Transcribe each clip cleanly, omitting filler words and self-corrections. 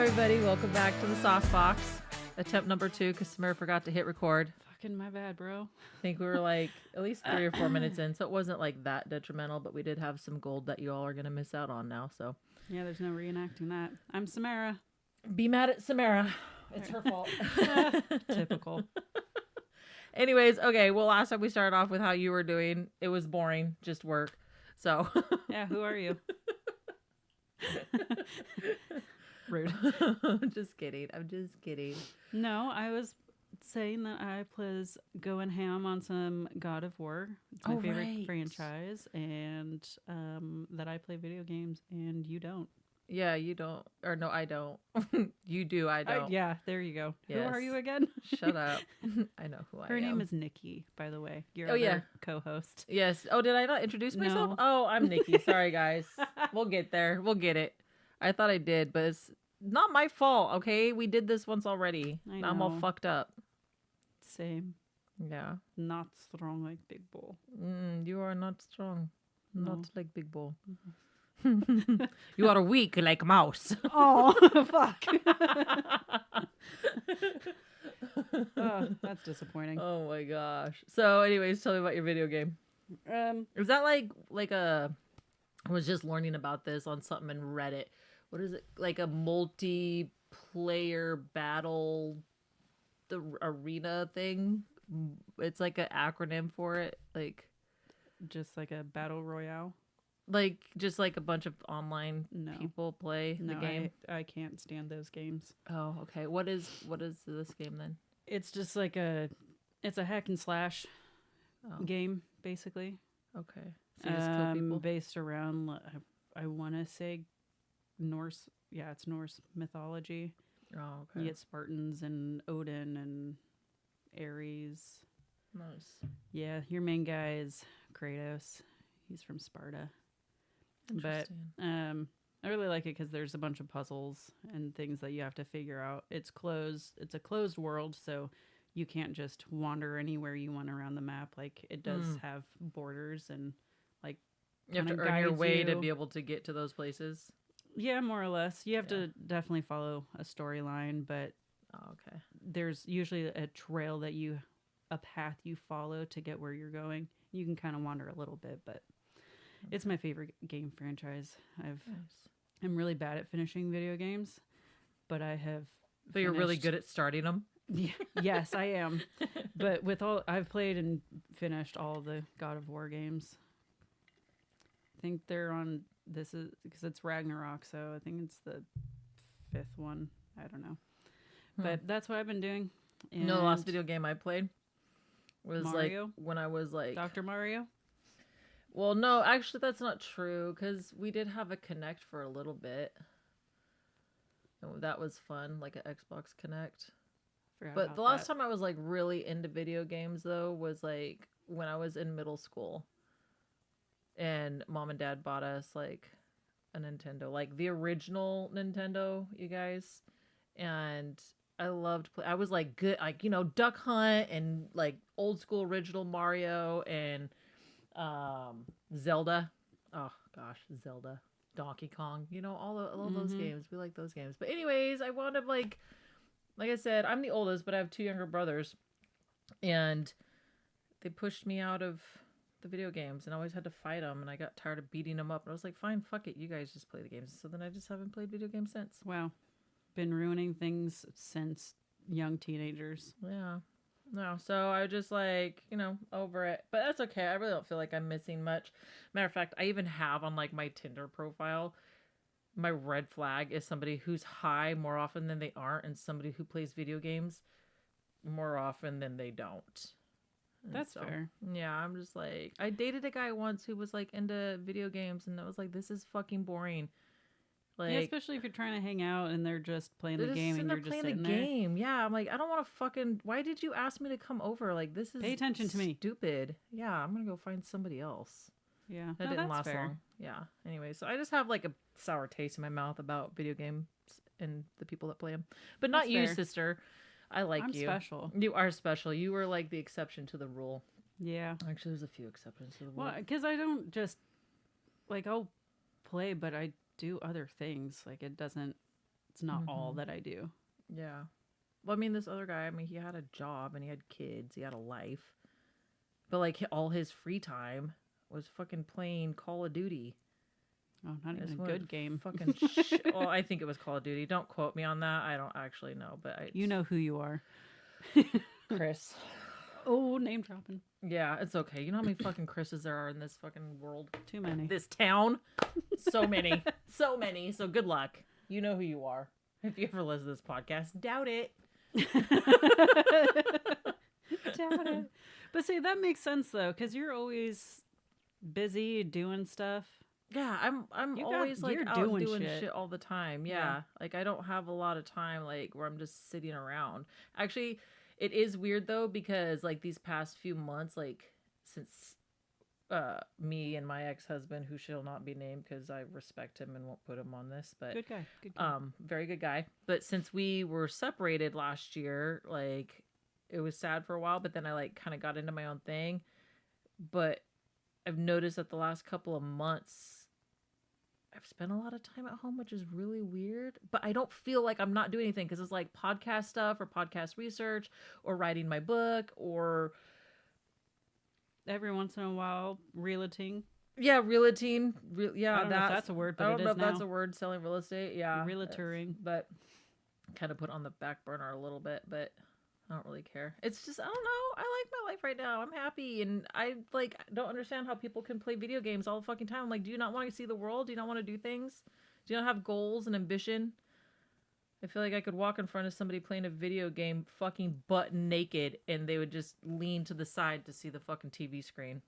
everybody. Welcome back to the SauceBox. Attempt number 2 because Samara forgot to hit record. Fucking my bad, bro. I think we were like at least 3 or 4 minutes in, so it wasn't like that detrimental, but we did have some gold that you all are going to miss out on now. So Yeah, there's no reenacting that. I'm Samara. be mad at Samara. It's her fault. Typical. Anyways, okay. Well, last time we started off with how you were doing. It was boring, just work. So Yeah, who are you? Rude. I'm just kidding. I'm just kidding. No, I was saying that I was going ham on some God of War. It's my favorite franchise, and that I play video games, and you don't. Yeah, you don't. Or no, I don't. You do, I don't. Yeah, there you go. Yes. Who are you again? Shut up. I know who I am. Her name is Nikki, by the way. Your co-host. Yes. Oh, did I not introduce myself? No. Oh, I'm Nikki. Sorry, guys. We'll get there. We'll get it. I thought I did, but it's not my fault, okay? We did this once already. I I'm all know. fucked up. Same. Yeah. Not strong like Big Bull. You are not strong. No. Not like Big Bull. You are weak like mouse. Oh, fuck. Oh, that's disappointing. Oh my gosh. So anyways, tell me about your video game. Is that like a... I was just learning about this on something in Reddit. What is it? Like a multiplayer battle the arena thing? It's like an acronym for it. Like Just like a battle royale. Just like a bunch of online No. people play the game. I can't stand those games. Oh, okay. What is this game then? It's just like it's a hack and slash game, basically. Okay. So you just kill people? Based around, I want to say Norse. Yeah, it's Norse mythology. Oh, okay. You get Spartans and Odin and Ares. Nice. Yeah, your main guy is Kratos. He's from Sparta. But Interesting. I really like it because there's a bunch of puzzles and things that you have to figure out. It's closed. It's a closed world, so you can't just wander anywhere you want around the map. Like, it does have borders and like You have to earn your way to be able to get to those places. Yeah, more or less. You have to definitely follow a storyline, but okay. there's usually a trail a path you follow to get where you're going. You can kind of wander a little bit, but it's my favorite game franchise. I'm really bad at finishing video games, but I have. But you're really good at starting them. Yeah, yes, I am. But I've played and finished all the God of War games. I think they're on. This is because it's Ragnarok, so I think it's the 5th one. I don't know, but that's what I've been doing. And the last video game I played was Mario? like when I was like Dr. Mario. Well, no, actually that's not true because we did have a Connect for a little bit. And that was fun, like an Xbox Connect. But the last time I was like really into video games though was like when I was in middle school. And mom and dad bought us like a Nintendo, like the original Nintendo, you guys. And I loved I was like good, like, Duck Hunt and like old school original Mario and Zelda. Oh gosh, Zelda, Donkey Kong, all of those games. We like those games. But anyways, I wound up like I said, I'm the oldest, but I have 2 younger brothers, and they pushed me out of the video games, and I always had to fight them, and I got tired of beating them up. And I was like, fine, fuck it, you guys just play the games. So then I just haven't played video games since. Wow, been ruining things since young teenagers. Yeah. No, so I just like, over it. But that's okay. I really don't feel like I'm missing much. Matter of fact, I even have on like my Tinder profile, my red flag is somebody who's high more often than they aren't, and somebody who plays video games more often than they don't. And that's fair. Yeah, I'm just like, I dated a guy once who was like into video games, and I was like, this is fucking boring. Like, yeah, especially if you're trying to hang out and they're just playing the game and you're just sitting there. Game. Yeah, I'm like, I don't want to fucking. Why did you ask me to come over? Like, this is pay attention to me. Stupid. Yeah, I'm gonna go find somebody else. Yeah, that didn't last long. Yeah. Anyway, so I just have like a sour taste in my mouth about video games and the people that play them, but not you, sister. I like you. I'm special. You are special. You were like the exception to the rule. Yeah. Actually, there's a few exceptions to the rule. Well, because I don't just like I'll play, but I do other things. Like, it doesn't It's not all that I do. Yeah. Well, I mean, this other guy, I mean, he had a job and he had kids. He had a life. But, like, all his free time was fucking playing Call of Duty. Oh, not even a good game. Fucking well, I think it was Call of Duty. Don't quote me on that. I don't actually know, but you know who you are. Chris. Oh, name dropping. Yeah, it's okay. You know how many fucking Chris's there are in this fucking world? Too many. This town? So many. So many. So good luck. You know who you are. If you ever listen to this podcast, doubt it. Doubt it. But see, that makes sense though, because you're always busy doing stuff. Yeah, I'm always like out doing shit all the time. Yeah. Like I don't have a lot of time like where I'm just sitting around. Actually, it is weird though because like these past few months, like since me and my ex-husband, who shall not be named because I respect him and won't put him on this, but good guy. Very good guy. But since we were separated last year, like it was sad for a while, but then I like kind of got into my own thing. But I've noticed that the last couple of months I've spent a lot of time at home, which is really weird, but I don't feel like I'm not doing anything because it's like podcast stuff or podcast research or writing my book or every once in a while relating. Yeah, relating. Yeah, I don't know if that's a word, but I don't know if now. That's a word. Selling real estate. Yeah, realtoring. But kind of put on the back burner a little bit, but I don't really care. It's just I don't know. I like my life right now. I'm happy, and I like don't understand how people can play video games all the fucking time. I'm like, do you not want to see the world? Do you not want to do things? Do you not have goals and ambition? I feel like I could walk in front of somebody playing a video game fucking butt naked and they would just lean to the side to see the fucking TV screen.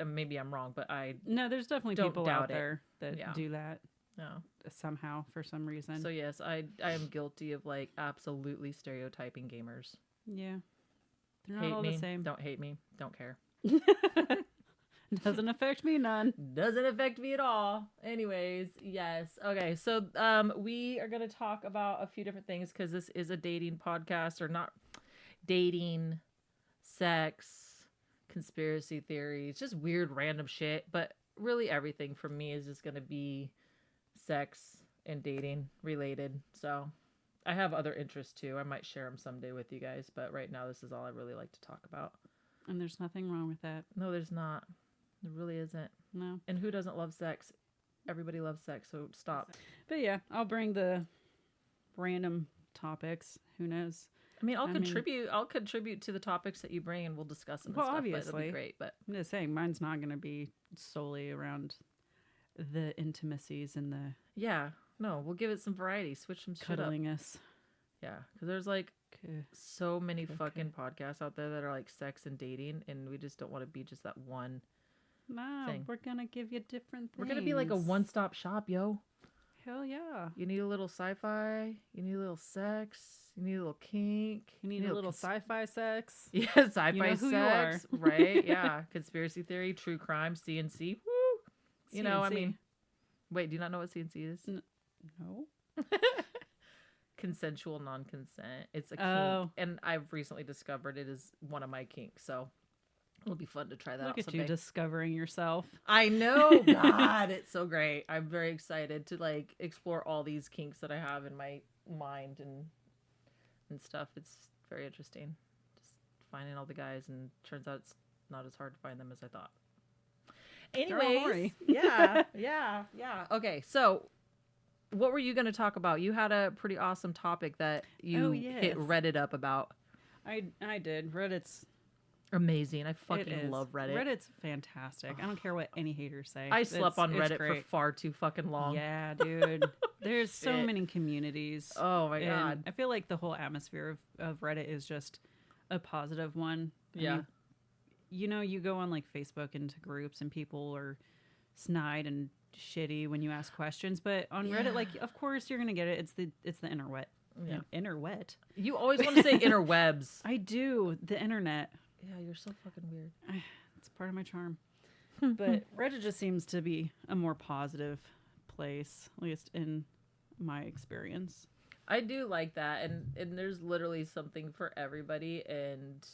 Maybe I'm wrong, but no, there's definitely people out there that do that. No. Somehow, for some reason. So yes, I am guilty of like absolutely stereotyping gamers. Yeah. They're not all the same. Don't hate me. Don't care. Doesn't affect me none. Doesn't affect me at all. Anyways, yes. Okay, so we are going to talk about a few different things because this is a dating podcast, or not dating, sex, conspiracy theories, just weird random shit, but really everything from me is just going to be sex and dating related. So I have other interests too. I might share them someday with you guys, but right now this is all I really like to talk about. And there's nothing wrong with that. No, there's not. There really isn't. No. And who doesn't love sex? Everybody loves sex, so stop. But yeah, I'll bring the random topics. Who knows? I mean, I'll contribute to the topics that you bring, and we'll discuss them. Well, and stuff, obviously, it'll be great. But I'm just saying, mine's not going to be solely around the intimacies and the we'll give it some variety. Switch some shit up. cuddliness. Yeah, because there's like so many fucking podcasts out there that are like sex and dating, and we just don't want to be just that one. No, thing. We're gonna give you different things. We're gonna be like a one-stop shop, yo. Hell yeah. You need a little sci-fi. You need a little sex. You need a little kink. You need a little sci-fi sex. Yeah, sci-fi you know who sex. You are. Right? Yeah. Conspiracy theory, true crime, CNC. Woo! You know, I mean, wait, do you not know what CNC is? No. Consensual non-consent. It's a kink, and I've recently discovered it is one of my kinks. So it'll be fun to try that out someday. Look at you discovering yourself. I know. God, it's so great. I'm very excited to like explore all these kinks that I have in my mind and stuff. It's very interesting. Just finding all the guys, and turns out it's not as hard to find them as I thought. Anyways, yeah. Okay, so what were you going to talk about? You had a pretty awesome topic that you hit Reddit up about. I did. Reddit's amazing. I fucking love Reddit. Reddit's fantastic. I don't care what any haters say. I slept on Reddit for far too fucking long. Yeah, dude. There's so many communities. Oh my God. I feel like the whole atmosphere of Reddit is just a positive one. Yeah. I mean, you know, you go on like Facebook into groups and people are snide and shitty when you ask questions, but on Reddit, like, of course you're gonna get it. It's the interweb. Yeah. Interweb. You always want to say interwebs. I do. The internet. Yeah, you're so fucking weird. It's part of my charm. But Reddit just seems to be a more positive place, at least in my experience. I do like that, and there's literally something for everybody, and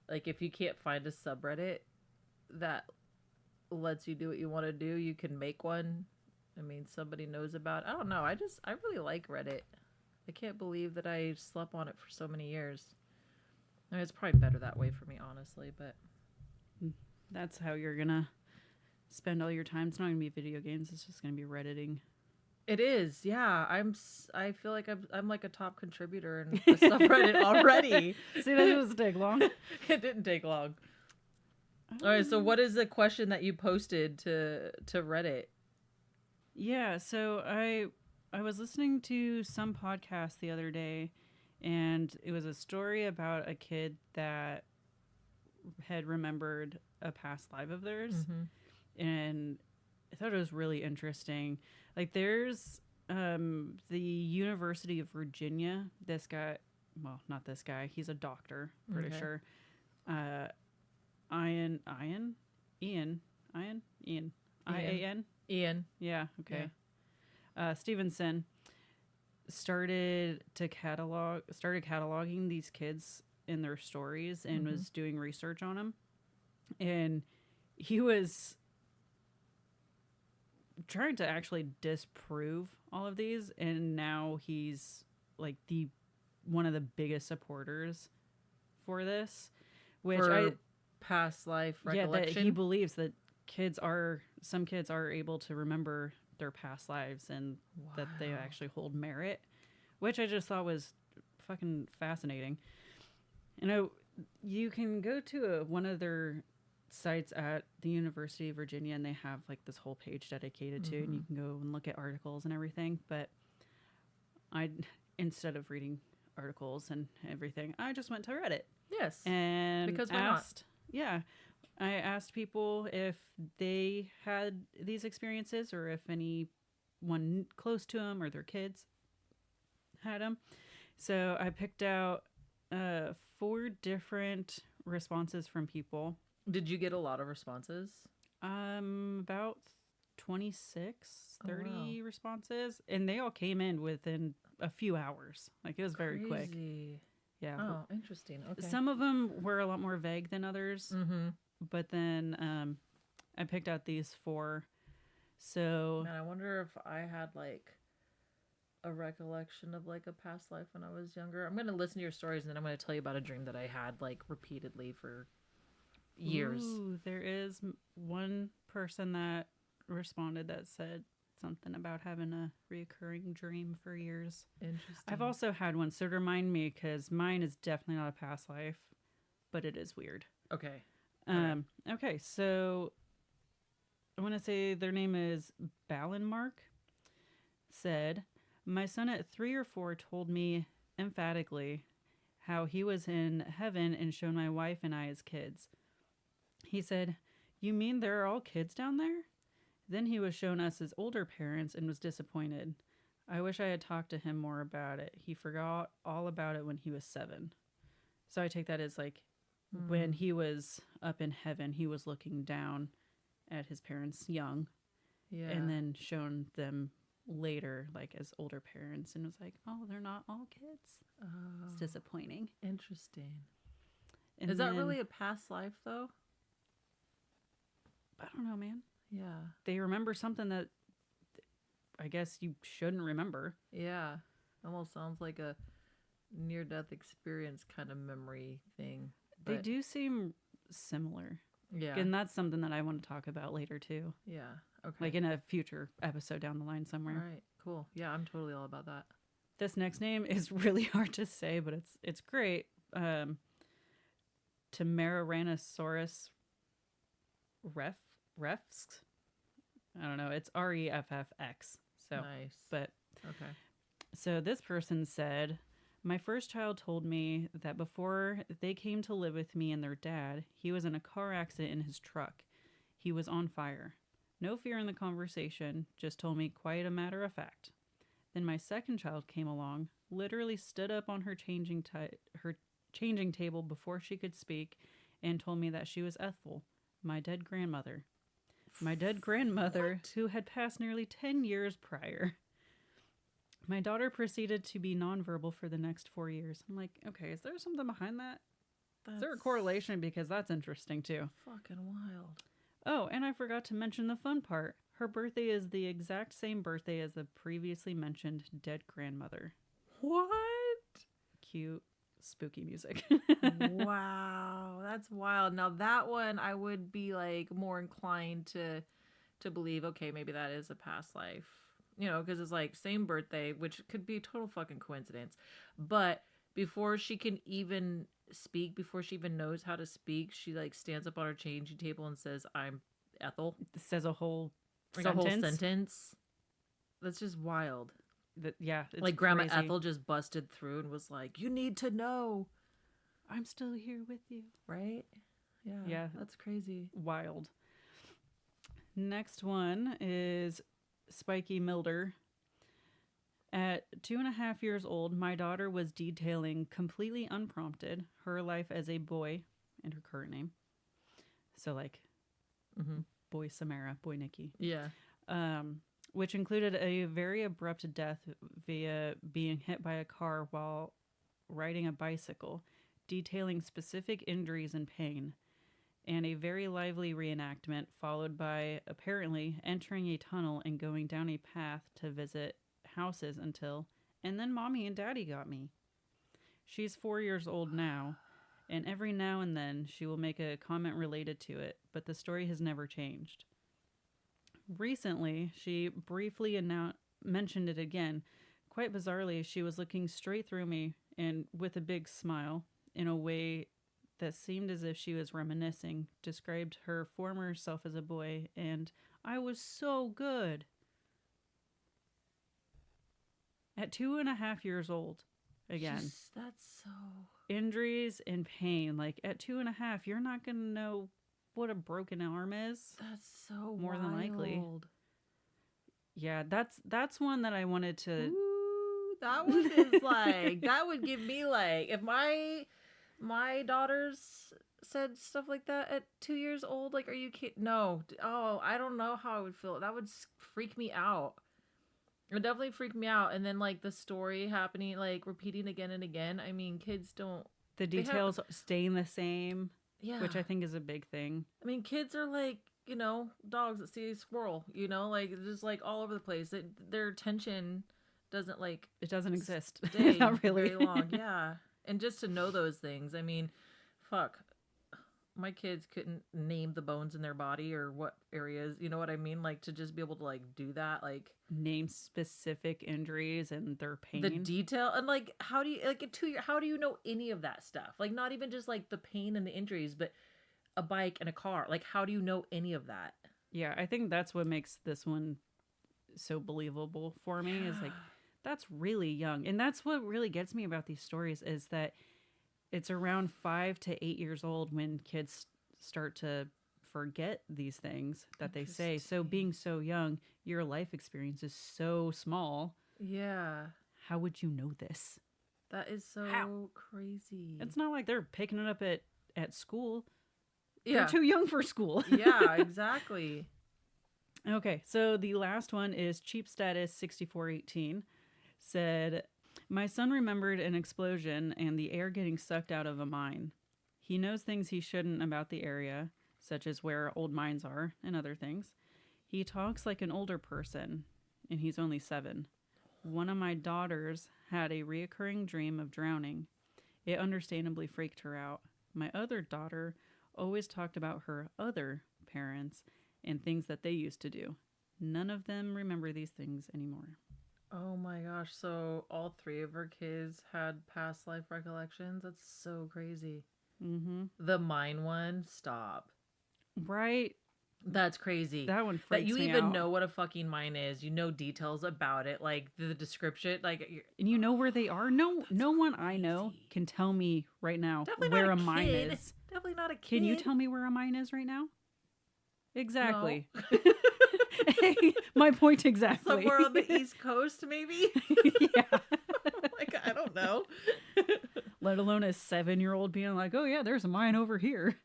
like if you can't find a subreddit that lets you do what you want to do, you can make one I mean, somebody knows about it. I don't know. I really like Reddit. I can't believe that I slept on it for so many years. I mean, it's probably better that way for me, honestly, but that's how you're gonna spend all your time. It's not gonna be video games. It's just gonna be Redditing. it is. Yeah, I feel like I'm like a top contributor in the subreddit already. See, that doesn't take long. It didn't take long. All right, so what is the question that you posted to Reddit? Yeah, so I was listening to some podcast the other day, and it was a story about a kid that had remembered a past life of theirs, and I thought it was really interesting. Like, there's the University of Virginia. This guy, well, not this guy. He's a doctor, pretty sure. Ian. Ian. Yeah. Okay. Yeah. Stevenson started cataloging these kids in their stories and was doing research on them, and he was trying to actually disprove all of these, and now he's like one of the biggest supporters for this, which past life recollection. That he believes that some kids are able to remember their past lives, and that they actually hold merit, which I just thought was fucking fascinating. You know, you can go to one of their sites at the University of Virginia, and they have like this whole page dedicated to it, and you can go and look at articles and everything. But instead of reading articles and everything, I just went to Reddit. Yes. And because why not? Yeah. I asked people if they had these experiences or if anyone close to them or their kids had them. So I picked out 4 different responses from people. Did you get a lot of responses? About 26, 30 responses. And they all came in within a few hours. Like, it was very quick. Yeah. Oh, interesting. Okay. Some of them were a lot more vague than others. But then I picked out these 4. So, man, I wonder if I had like a recollection of like a past life when I was younger. I'm going to listen to your stories, and then I'm going to tell you about a dream that I had like repeatedly for years. Ooh, there is one person that responded that said something about having a reoccurring dream for years. Interesting. I've also had one, so remind me, because mine is definitely not a past life, but it is weird. Okay. Okay, so I want to say their name is Ballenmark. Said, my son at 3 or 4 told me emphatically how he was in heaven and shown my wife and I as kids. He said, you mean there are all kids down there? Then he was shown us as older parents and was disappointed. I wish I had talked to him more about it. He forgot all about it when he was 7. So I take that as like when he was up in heaven, he was looking down at his parents young. Yeah. And then shown them later, like as older parents, and was like, oh, they're not all kids. Oh. It's disappointing. Interesting. And is that really a past life, though? I don't know, man. Yeah. They remember something that I guess you shouldn't remember. Yeah. Almost sounds like a near-death experience kind of memory thing. They do seem similar. Yeah. And that's something that I want to talk about later, too. Yeah. Okay. Like in a future episode down the line somewhere. All right. Cool. Yeah, I'm totally all about that. This next name is really hard to say, but it's great. Tamaroranosaurus refs. I don't know. It's REFFX. So nice. But okay. So this person said, my first child told me that before they came to live with me and their dad, he was in a car accident in his truck. He was on fire. No fear in the conversation, just told me quite a matter of fact. Then my second child came along, literally stood up on her changing table before she could speak, and told me that she was Ethel, my dead grandmother. My dead grandmother, who had passed nearly 10 years prior. My daughter proceeded to be nonverbal for the next 4 years. I'm like, okay, is there something behind that? Is there a correlation? Because that's interesting too. Fucking wild. Oh, and I forgot to mention the fun part. Her birthday is the exact same birthday as the previously mentioned dead grandmother. What? Cute, spooky music. Wow, that's wild. Now that one I would be like more inclined to believe, okay, maybe that is a past life. You know, because it's like same birthday, which could be a total fucking coincidence. But before she can even speak, before she even knows how to speak, she like stands up on her changing table and says, "I'm Ethel." It says a whole Like sentence. a whole sentence. That's just wild. Yeah, it's like Grandma crazy. Ethel just busted through and was like, "You need to know. I'm still here with you." Right? Yeah. Yeah. That's crazy. Wild. Next one is Spiky Milder. At 2.5 years old, my daughter was detailing, completely unprompted, her life as a boy and her current name. So, like, boy Samara, boy Nikki. Yeah. Which included a very abrupt death via being hit by a car while riding a bicycle, detailing specific injuries and pain, and a very lively reenactment followed by apparently entering a tunnel and going down a path to visit houses until, and then Mommy and Daddy got me. She's 4 years old now, and every now and then she will make a comment related to it, but the story has never changed. Recently, she briefly mentioned it again. Quite bizarrely, she was looking straight through me and with a big smile in a way that seemed as if she was reminiscing, described her former self as a boy, and I was so good. At 2.5 years old, again. Jeez, that's so... Injuries and pain. Like, at 2.5, you're not going to know what a broken arm is. That's so more wild. Than likely. Yeah, that's one that I wanted to... Ooh, that one is like... that would give me like... If my daughters said stuff like that at 2 years old, like, are you kidding? No. Oh, I don't know how I would feel. That would freak me out. It would definitely freak me out. And then, like, the story happening, like, repeating again and again. I mean, kids don't... The details staying the same. Yeah. Which I think is a big thing. I mean, kids are like, you know, dogs that see a squirrel, you know? Like, just, like, all over the place. Their attention doesn't, like... It doesn't exist. Stay Not really. very long, yeah. And just to know those things, I mean, fuck. My kids couldn't name the bones in their body or what areas, you know what I mean? Like, to just be able to, like, do that, like... Name specific injuries and their pain. The detail. And, like, how do you, like, how do you know any of that stuff? Like, not even just, like, the pain and the injuries, but a bike and a car. Like, how do you know any of that? Yeah, I think that's what makes this one so believable for me, is, like, that's really young. And that's what really gets me about these stories, is that it's around 5 to 8 years old when kids start to forget these things that they say. So being so young, your life experience is so small. Yeah. How would you know this? That is so crazy. It's not like they're picking it up at school. Yeah. They're too young for school. Yeah, exactly. Okay, so the last one is Cheap Status 6418. Said, my son remembered an explosion and the air getting sucked out of a mine. He knows things he shouldn't about the area, such as where old mines are and other things. He talks like an older person, and he's only 7. One of my daughters had a reoccurring dream of drowning. It understandably freaked her out. My other daughter always talked about her other parents and things that they used to do. None of them remember these things anymore. Oh my gosh, so all 3 of her kids had past life recollections? That's so crazy. Mm-hmm. The mine one? Stop. Right? That's crazy. That one freaks me out. That you even know what a fucking mine is. You know details about it, like the description. Like, and you know where they are? No one I know can tell me right now where a mine is. Definitely not a kid. Can you tell me where a mine is right now? Exactly. No. My point exactly. Somewhere on the East Coast, maybe? Yeah. Like, I don't know. Let alone a 7-year-old being like, oh yeah, there's a mine over here.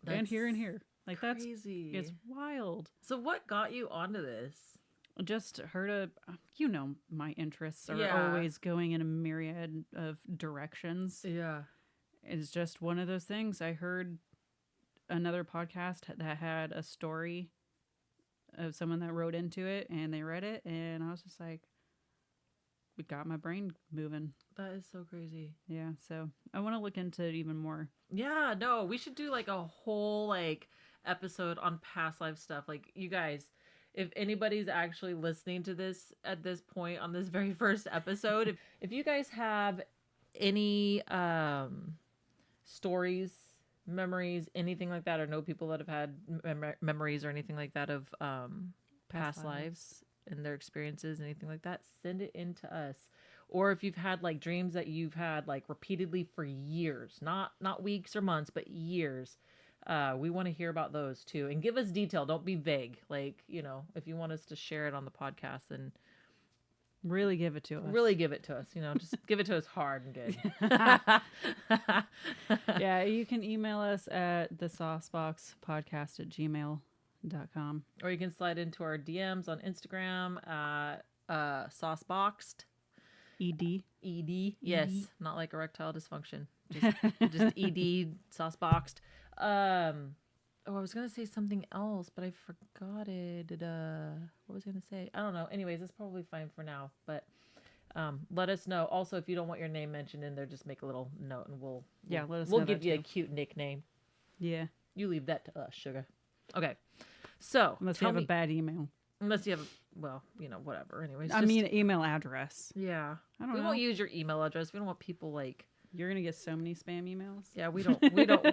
And here and here. Like, crazy. It's wild. So what got you onto this? Just heard my interests are always going in a myriad of directions. Yeah. It's just one of those things. I heard another podcast that had a story of someone that wrote into it, and they read it, and I was just like, it got my brain moving. That is so crazy. Yeah, so I want to look into it even more. Yeah, no, we should do like a whole like episode on past life stuff. Like, you guys, if anybody's actually listening to this at this point on this very first episode, if you guys have any stories, memories, anything like that, or know people that have had memories or anything like that of past lives and their experiences, anything like that, send it in to us. Or if you've had like dreams that you've had like repeatedly for years, not weeks or months, but years, we want to hear about those too. And give us detail. Don't be vague. Like, you know, if you want us to share it on the podcast, then really give it to us. Really give it to us. You know, just give it to us hard and good. Yeah, you can email us at the SauceBoxPodcast@gmail.com. Or you can slide into our DMs on Instagram at SauceBoxed. ED. Yes, not like erectile dysfunction. Just ED, SauceBoxed. I was gonna say something else, but I forgot it. What was I gonna say? I don't know. Anyways, it's probably fine for now. But let us know. Also, if you don't want your name mentioned in there, just make a little note, and we'll let us. We'll give you a cute nickname. Yeah, you leave that to us, sugar. Okay. So unless you have a bad email. Unless you have, well, you know, whatever. Anyways, I mean, email address. Yeah, I don't know. We won't use your email address. We don't want people like. You're gonna get so many spam emails. Yeah, we don't.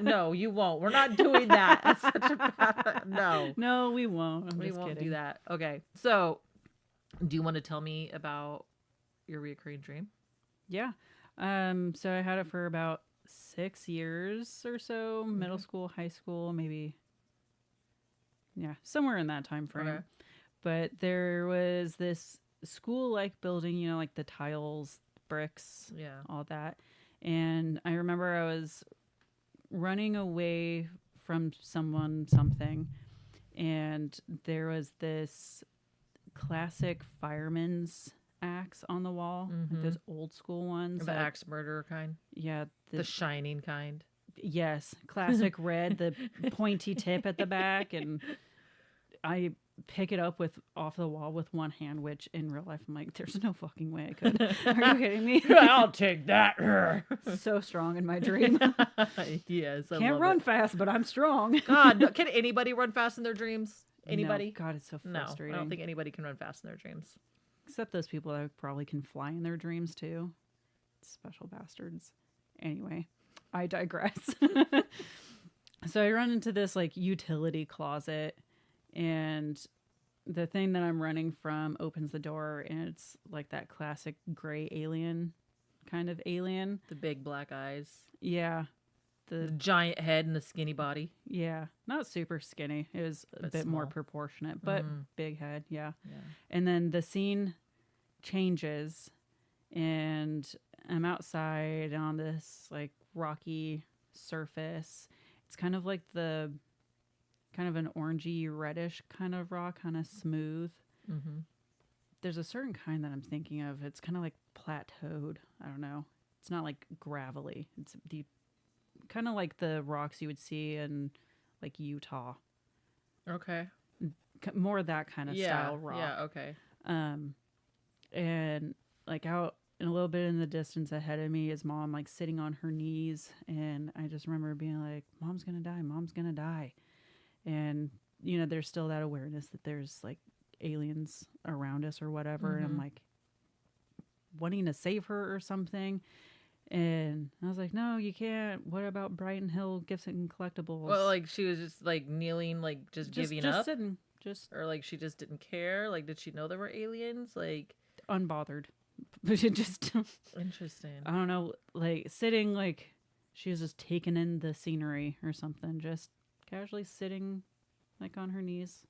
No, you won't. We're not doing that. That's such a bad. No. No, we won't. We won't do that. Okay. So, do you want to tell me about your recurring dream? Yeah. So I had it for about 6 years or so, middle school, high school, maybe. Yeah, somewhere in that time frame. Okay. But there was this school-like building, you know, like the tiles, bricks, all that. And I remember I was running away from something, and there was this classic fireman's axe on the wall, like those old school ones. The axe murderer kind? Yeah. The shining kind? Yes. Classic red, the pointy tip at the back, and I pick it up off the wall with one hand, which in real life I'm like, there's no fucking way I could. Are you kidding me? I'll take that. So strong in my dream. Yes, I can't run fast, but I'm strong. God, no, can anybody run fast in their dreams? Anybody? No. God, it's so frustrating. No, I don't think anybody can run fast in their dreams. Except those people that probably can fly in their dreams too. Special bastards. Anyway, I digress. So I run into this like utility closet, and the thing that I'm running from opens the door, and it's like that classic gray alien kind of alien. The big black eyes. Yeah. The giant head and the skinny body. Yeah. Not super skinny. It was a bit more proportionate, but big head. Yeah. And then the scene changes, and I'm outside on this like rocky surface. It's kind of like an orangey reddish kind of rock, kind of smooth. There's a certain kind that I'm thinking of. It's kind of like plateaued. I don't know. It's not like gravelly. It's kind of like the rocks you would see in like Utah. Okay. More of that kind of style rock. Yeah. Okay. And like out in a little bit in the distance ahead of me is Mom, like sitting on her knees, and I just remember being like, Mom's gonna die. And you know, there's still that awareness that there's like aliens around us or whatever. And I'm like wanting to save her or something. And I was like, no, you can't. What about Brighton Hill Gifts and Collectibles? Well, like she was just like kneeling, like just giving up? Just sitting. Or like she just didn't care? Like, did she know there were aliens? Like, unbothered. But it just... Interesting. I don't know, like sitting, like she was just taking in the scenery or something. Just casually sitting like on her knees.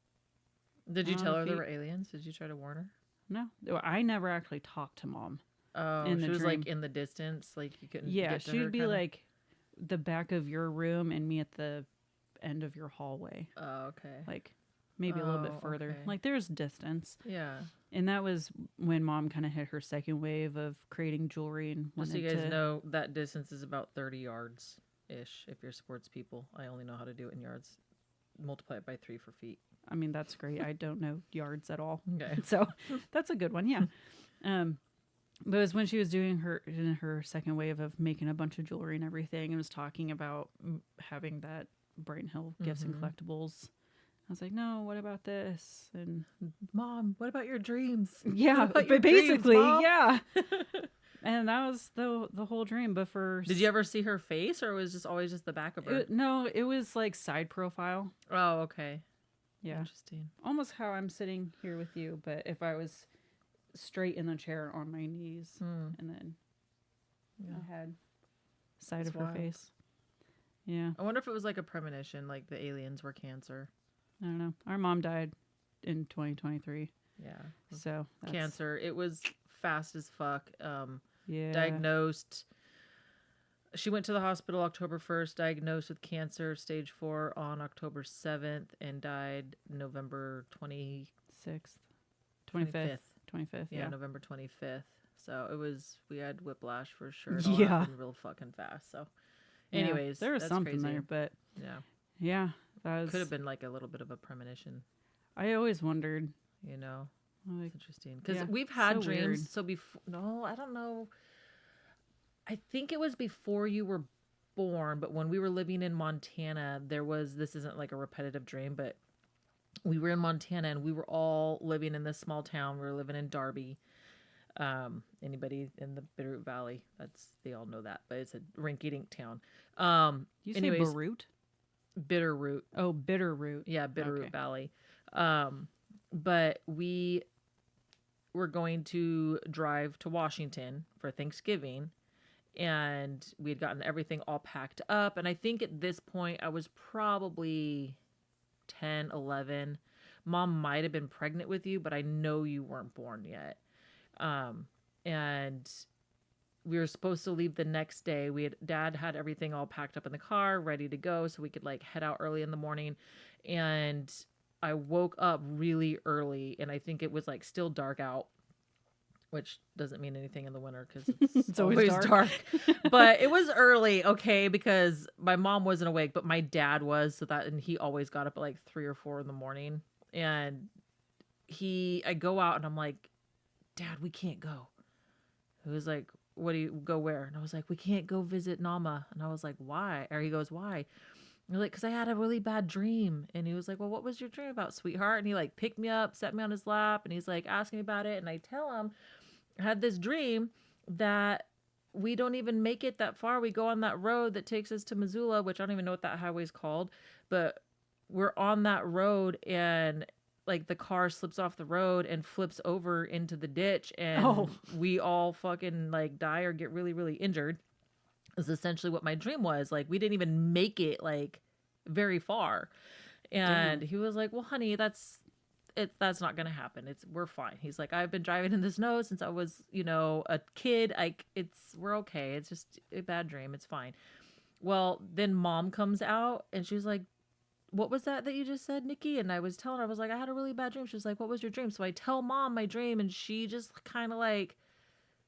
Did you tell her there were aliens? Did you try to warn her? No. I never actually talked to Mom. Oh, she was like in the distance, like you couldn't. Yeah, she'd be like the back of your room and me at the end of your hallway. Oh, okay. Like maybe a little bit further. Okay. Like there's distance. Yeah. And that was when Mom kind of hit her second wave of creating jewelry and wanted so you guys know that distance is about 30 yards ish. If you're sports people, I only know how to do it in yards. Multiply it by 3 for feet. I mean, that's great. I don't know yards at all. Okay. So that's a good one. Yeah. But it was when she was doing her second wave of making a bunch of jewelry and everything and was talking about having that Brighton Hill gifts and collectibles. I was like, no, what about this? And Mom, what about your dreams? yeah, but basically, dreams, yeah. And that was the whole dream. But first, did you ever see her face, or was it just always just the back of her? No, it was like side profile. Oh, okay. Yeah, interesting. Almost how I'm sitting here with you, but if I was straight in the chair on my knees, and then I had side of her face. Yeah. I wonder if it was like a premonition, like the aliens were Cancer. I don't know. Our mom died in 2023. Yeah. So Cancer. It was fast as fuck. Yeah. Diagnosed. She went to the hospital October 1st, diagnosed with cancer, stage 4 on October 7th, and died November 26th. 25th. 25th. Yeah, November 25th. So we had whiplash for sure. It all happened real fucking fast. So, anyways, there was something crazy. there, but yeah, that was, could have been like a little bit of a premonition. I always wondered, Like, it's interesting because we've had dreams. Weird. So before, no, I don't know. I think it was before you were born, but when we were living in Montana, this isn't like a repetitive dream, but we were in Montana and we were all living in this small town. We were living in Darby. Anybody in the Bitterroot Valley, they all know that, but it's a rinky-dink town. You say Bitterroot? Bitterroot. Oh, Bitterroot. Yeah, Bitterroot Valley. But we were going to drive to Washington for Thanksgiving, and we had gotten everything all packed up. And I think at this point I was probably 10, 11. Mom might have been pregnant with you, but I know you weren't born yet. And we were supposed to leave the next day. Dad had everything all packed up in the car, ready to go, so we could like head out early in the morning. And I woke up really early, and I think it was like still dark out, which doesn't mean anything in the winter because it's always dark. But it was early, okay, because my mom wasn't awake, but my dad was, and he always got up at like 3 or 4 in the morning. And I go out and I'm like, Dad, we can't go. He was like, what do you go where? And I was like, we can't go visit Nama. And I was like, why? Or he goes, why? And I'm like, because I had a really bad dream. And he was like, well, what was your dream about, sweetheart? And he like picked me up, set me on his lap, and he's like asking me about it. And I tell him, I had this dream that we don't even make it that far. We go on that road that takes us to Missoula, which I don't even know what that highway is called, but we're on that road and like the car slips off the road and flips over into the ditch, and we all fucking like die or get really, really injured. Is essentially what my dream was. Like, we didn't even make it like very far. And he was like, well, honey, that's not gonna happen. We're fine. He's like, I've been driving in the snow since I was, a kid. We're okay. It's just a bad dream. It's fine. Well, then Mom comes out and she's like, what was that you just said, Nikki? And I was telling her, I was like, I had a really bad dream. She was like, what was your dream? So I tell Mom my dream, and she just kind of like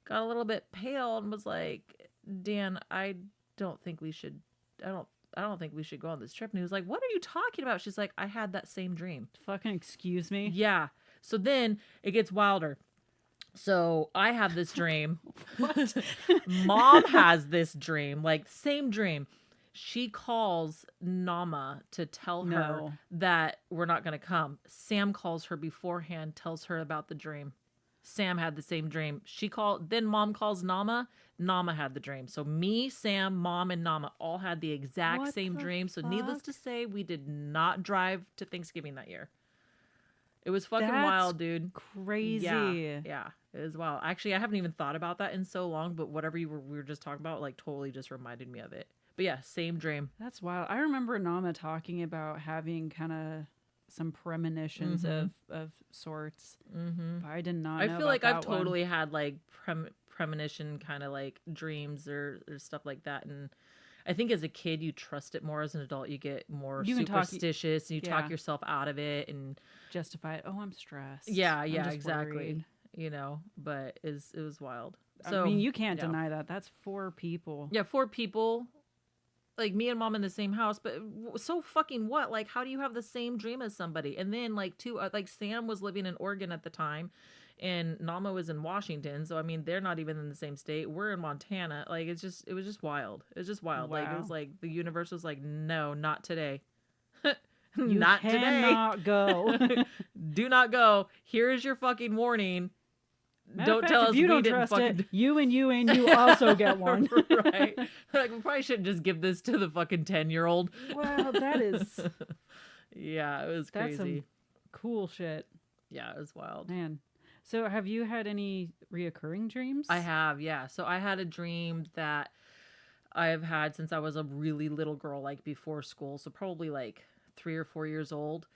got a little bit pale and was like, Dan, I don't think we should go on this trip. And he was like, what are you talking about? She's like, I had that same dream. Fucking excuse me? Yeah. So then it gets wilder. So I have this dream. Mom has this dream, like same dream. She calls Nama to tell her that we're not going to come. Sam calls her beforehand, tells her about the dream. Sam had the same dream. Then Mom calls Nama. Nama had the dream. So me, Sam, Mom, and Nama all had the exact same dream. So needless to say, we did not drive to Thanksgiving that year. It was fucking wild, dude. Crazy. Yeah, it was wild. Actually, I haven't even thought about that in so long, but whatever we were just talking about, like, totally just reminded me of it. But yeah, same dream. That's wild. I remember Nama talking about having kind of some premonitions of sorts. But I did not know. I feel like I've totally had like premonition kind of like dreams or stuff like that. And I think as a kid, you trust it more. As an adult, you get more superstitious and you talk yourself out of it and justify it. Oh, I'm stressed. Yeah, exactly. Worried. But it was wild. So I mean, you can't deny that. That's 4 people. Yeah, 4 people. like me and mom in the same house, but so fucking what? Like, how do you have the same dream as somebody? And then like like Sam was living in Oregon at the time, and Nama was in Washington. So I mean, they're not even in the same state. We're in Montana. Like, it was just wild. It was just wild. Like, it Wow. was like the universe was like, no, not today. You not cannot today. go. Do not go. Here is your fucking warning. Don't tell us if you don't trust it. You and you also get one. Right. Like, we probably shouldn't just give this to the fucking 10-year-old. Wow, that is. Yeah, it was crazy. That's some cool shit. Yeah, it was wild. Man. So have you had any reoccurring dreams? I have, yeah. So I had a dream that I have had since I was a really little girl, like before school. So probably like 3 or 4 years old.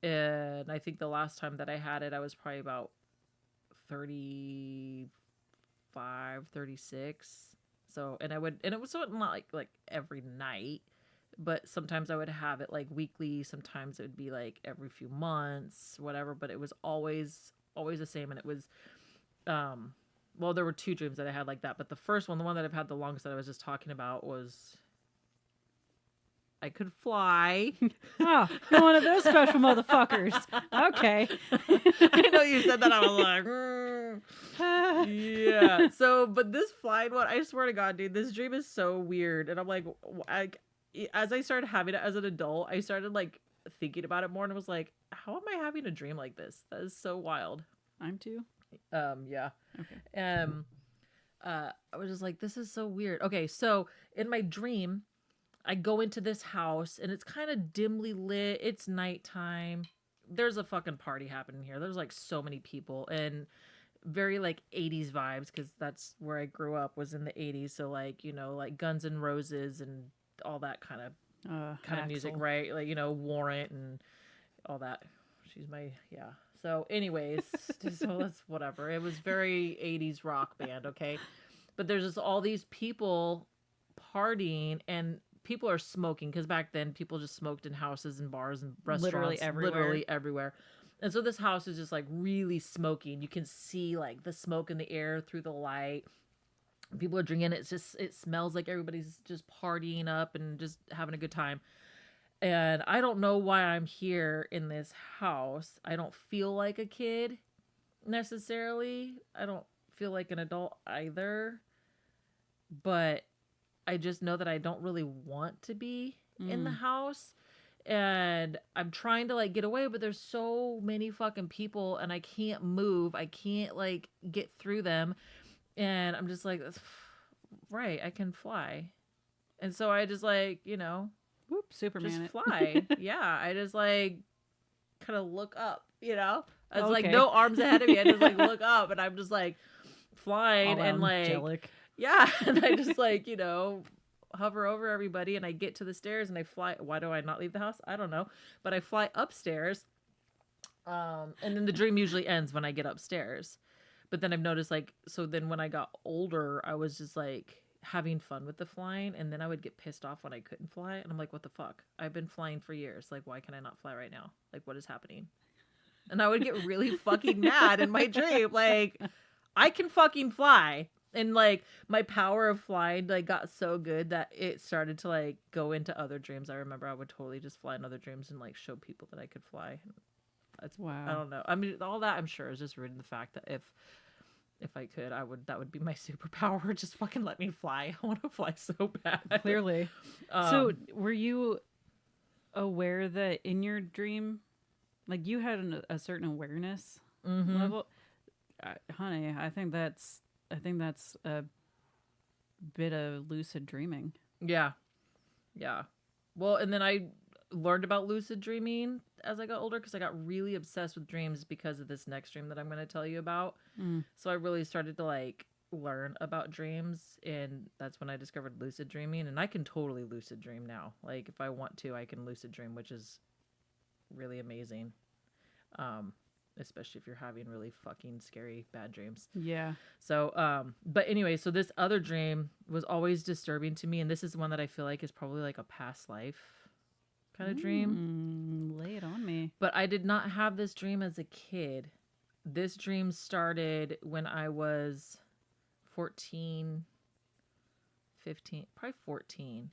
And I think the last time that I had it, I was probably about 35, 36. So, and it was not like every night, but sometimes I would have it like weekly. Sometimes it would be like every few months, whatever, but it was always the same. And it was, well, there were 2 dreams that I had like that, but the first one, the one that I've had the longest that I was just talking about, was I could fly. Oh, you're one of those special motherfuckers. Okay. I know you said that. I was like, yeah. So, but this flying one, I swear to God, dude, this dream is so weird. And I'm like, as I started having it as an adult, I started like thinking about it more, and I was like, how am I having a dream like this? That is so wild. I'm too. Yeah. Okay. I was just like, this is so weird. Okay, so in my dream, I go into this house and it's kind of dimly lit. It's nighttime. There's a fucking party happening here. There's like so many people and very like 80s vibes, because that's where I grew up, was in the 80s. So like, you know, like Guns N' Roses and all that kind of music, right? Like, you know, Warrant and all that. She's my, yeah. So anyways, so that's whatever. It was very 80s rock band, okay? But there's just all these people partying, and people are smoking, because back then people just smoked in houses and bars and restaurants, literally everywhere. And so this house is just like really smoking. You can see like the smoke in the air through the light. People are drinking. It smells like everybody's just partying up and just having a good time. And I don't know why I'm here in this house. I don't feel like a kid necessarily. I don't feel like an adult either. But I just know that I don't really want to be in the house. And I'm trying to like get away, but there's so many fucking people and I can't move. I can't like get through them. And I'm just like, right, I can fly. And so I just like, you know, whoop, Superman just it. fly. Yeah, I just like kind of look up, you know? I was like no arms ahead of me. I just like look up and I'm just like flying and like angelic. Yeah, and I just like, you know, hover over everybody and I get to the stairs and I fly. Why do I not leave the house? I don't know. But I fly upstairs. And then the dream usually ends when I get upstairs. But then I've noticed like, so then when I got older, I was just like having fun with the flying, and then I would get pissed off when I couldn't fly. And I'm like, what the fuck? I've been flying for years. Like, why can I not fly right now? Like, what is happening? And I would get really fucking mad in my dream. Like, I can fucking fly. And like my power of flying like got so good that it started to like go into other dreams. I remember I would totally just fly in other dreams and like show people that I could fly. That's wow. I don't know. I mean, all that I'm sure is just rooted in the fact that if I could, that would be my superpower. Just fucking let me fly. I want to fly so bad. Clearly. So were you aware that in your dream, like you had a certain awareness level? Honey, I think that's a bit of lucid dreaming. Yeah. Yeah. Well, and then I learned about lucid dreaming as I got older, because I got really obsessed with dreams because of this next dream that I'm going to tell you about. So I really started to like learn about dreams, and that's when I discovered lucid dreaming. And I can totally lucid dream now. Like if I want to, I can lucid dream, which is really amazing. Especially if you're having really fucking scary bad dreams. Yeah. So, but anyway, so this other dream was always disturbing to me, and this is one that I feel like is probably like a past life kind of dream. Lay it on me. But I did not have this dream as a kid. This dream started when I was 14, 15, probably 14.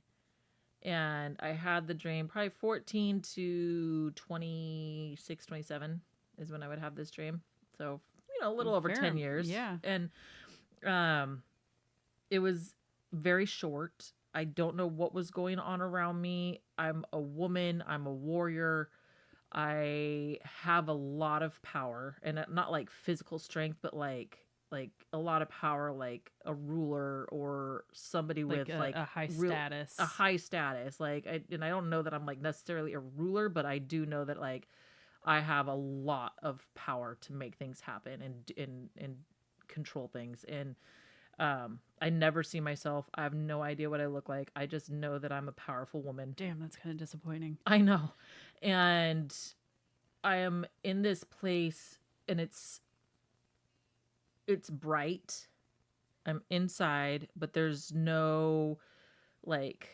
And I had the dream probably 14 to 26, 27 is when I would have this dream. So, a little over 10 years. Yeah. And it was very short. I don't know what was going on around me. I'm a woman, I'm a warrior. I have a lot of power, and not like physical strength, but like a lot of power, like a ruler or somebody with like a high status. A high status. And I don't know that I'm like necessarily a ruler, but I do know that like I have a lot of power to make things happen and control things. And I never see myself. I have no idea what I look like. I just know that I'm a powerful woman. Damn, that's kind of disappointing. I know. And I am in this place, and it's bright. I'm inside, but there's no like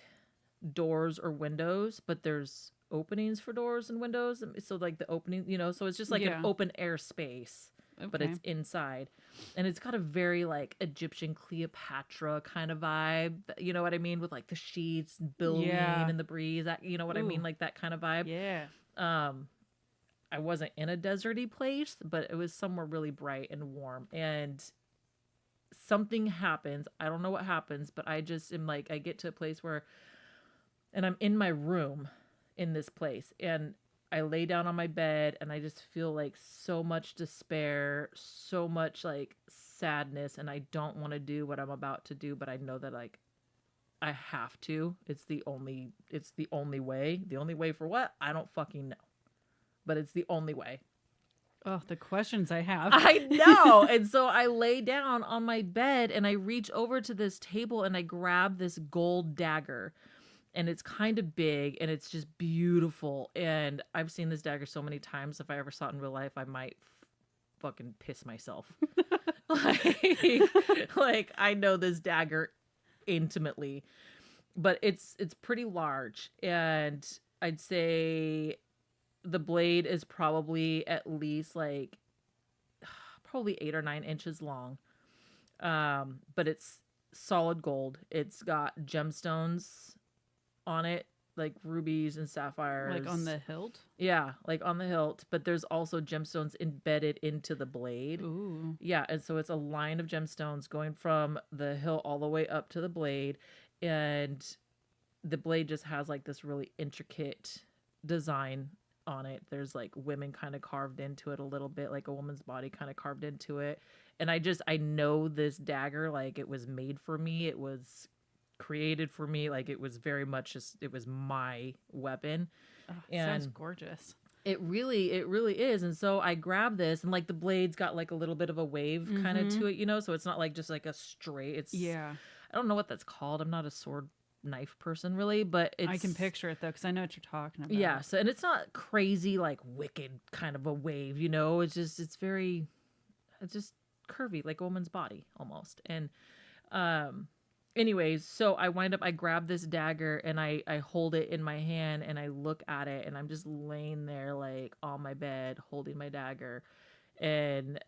doors or windows, but there's openings for doors and windows. So like the opening, so it's just like an open air space. Okay. But it's inside, and it's got a very like Egyptian Cleopatra kind of vibe. You know what I mean? With like the sheets billowing in the breeze. You know what I mean? Like that kind of vibe. Yeah. I wasn't in a deserty place, but it was somewhere really bright and warm. And something happens. I don't know what happens, but I just am like, I get to a place where, and I'm in my room in this place, and I lay down on my bed, and I just feel like so much despair, so much like sadness, and I don't want to do what I'm about to do, but I know that like I have to. It's the only way. The only way for what? I don't fucking know. But it's the only way. Oh, the questions I have. I know. And so I lay down on my bed, and I reach over to this table, and I grab this gold dagger. And it's kind of big, and it's just beautiful. And I've seen this dagger so many times. If I ever saw it in real life, I might fucking piss myself. like I know this dagger intimately, but it's pretty large, and I'd say the blade is probably at least like probably 8 or 9 inches long. But it's solid gold. It's got gemstones on it, like rubies and sapphires. Like on the hilt? Yeah, like on the hilt. But there's also gemstones embedded into the blade. Ooh. Yeah, and so it's a line of gemstones going from the hilt all the way up to the blade. And the blade just has like this really intricate design on it. There's like women kind of carved into it a little bit, like a woman's body kind of carved into it. And I know this dagger, like it was made for me. It was created for me. Like it was very much just, it was my weapon. Oh, sounds gorgeous. It really is. And so I grabbed this, and like the blade's got like a little bit of a wave kind of to it, so it's not like just like a straight, it's, I don't know what that's called. I'm not a sword knife person really, but I can picture it though, because I know what you're talking about. Yeah, so, and it's not crazy like wicked kind of a wave, it's just it's just curvy, like a woman's body almost. And anyways, so I grab this dagger, and I hold it in my hand, and I look at it, and I'm just laying there like on my bed holding my dagger and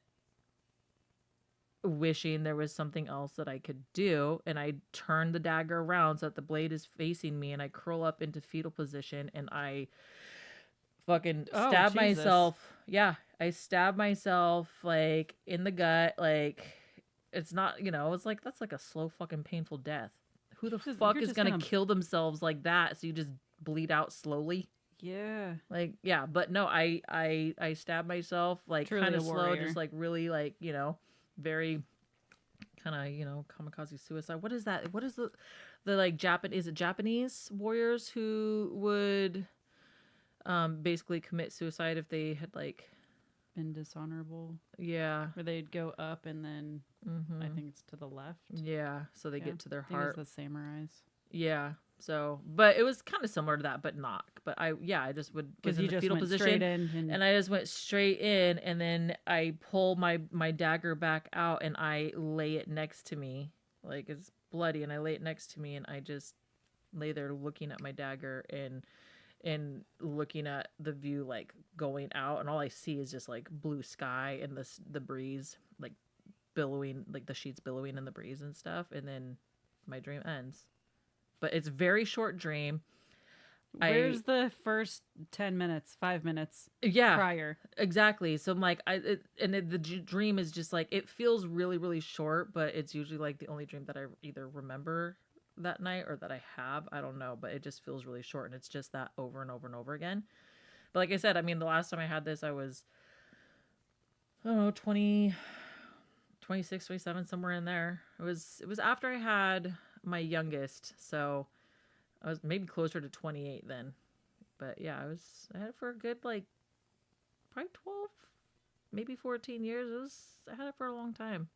wishing there was something else that I could do. And I turn the dagger around so that the blade is facing me, and I curl up into fetal position, and I fucking stab myself. Yeah, I stab myself like in the gut. Like it's not, it's like, that's like a slow fucking painful death. Who the fuck is gonna kill themselves like that so you just bleed out slowly? Yeah. Like, yeah, but no, I stab myself like kind of slow, just like really like, very kind of, kamikaze suicide. What is that? What is the like is it Japanese warriors who would basically commit suicide if they had like been dishonorable? Yeah. Where they'd go up and then I think it's to the left. Yeah. So they get to their heart. I think it's the samurais. Yeah. So, but it was kind of similar to that, but not. But I just was in the fetal position, and I just went straight in, and then I pull my dagger back out, and I lay it next to me, like it's bloody, and I lay it next to me, and I just lay there looking at my dagger and looking at the view like going out, and all I see is just like blue sky and the breeze like billowing, like the sheets billowing in the breeze and stuff, and then my dream ends. but it's very short dream. Where's the first 10 minutes, 5 minutes prior? Exactly. So I'm like, the dream is just like, it feels really, really short, but it's usually like the only dream that I either remember that night or that I have. I don't know, but it just feels really short, and it's just that over and over and over again. But like I said, I mean, the last time I had this, I was, I don't know, 20, 26, 27, somewhere in there. It was after I had my youngest, so I was maybe closer to 28 then. But yeah, I had it for a good, like, probably 12, maybe 14 years. I had it for a long time.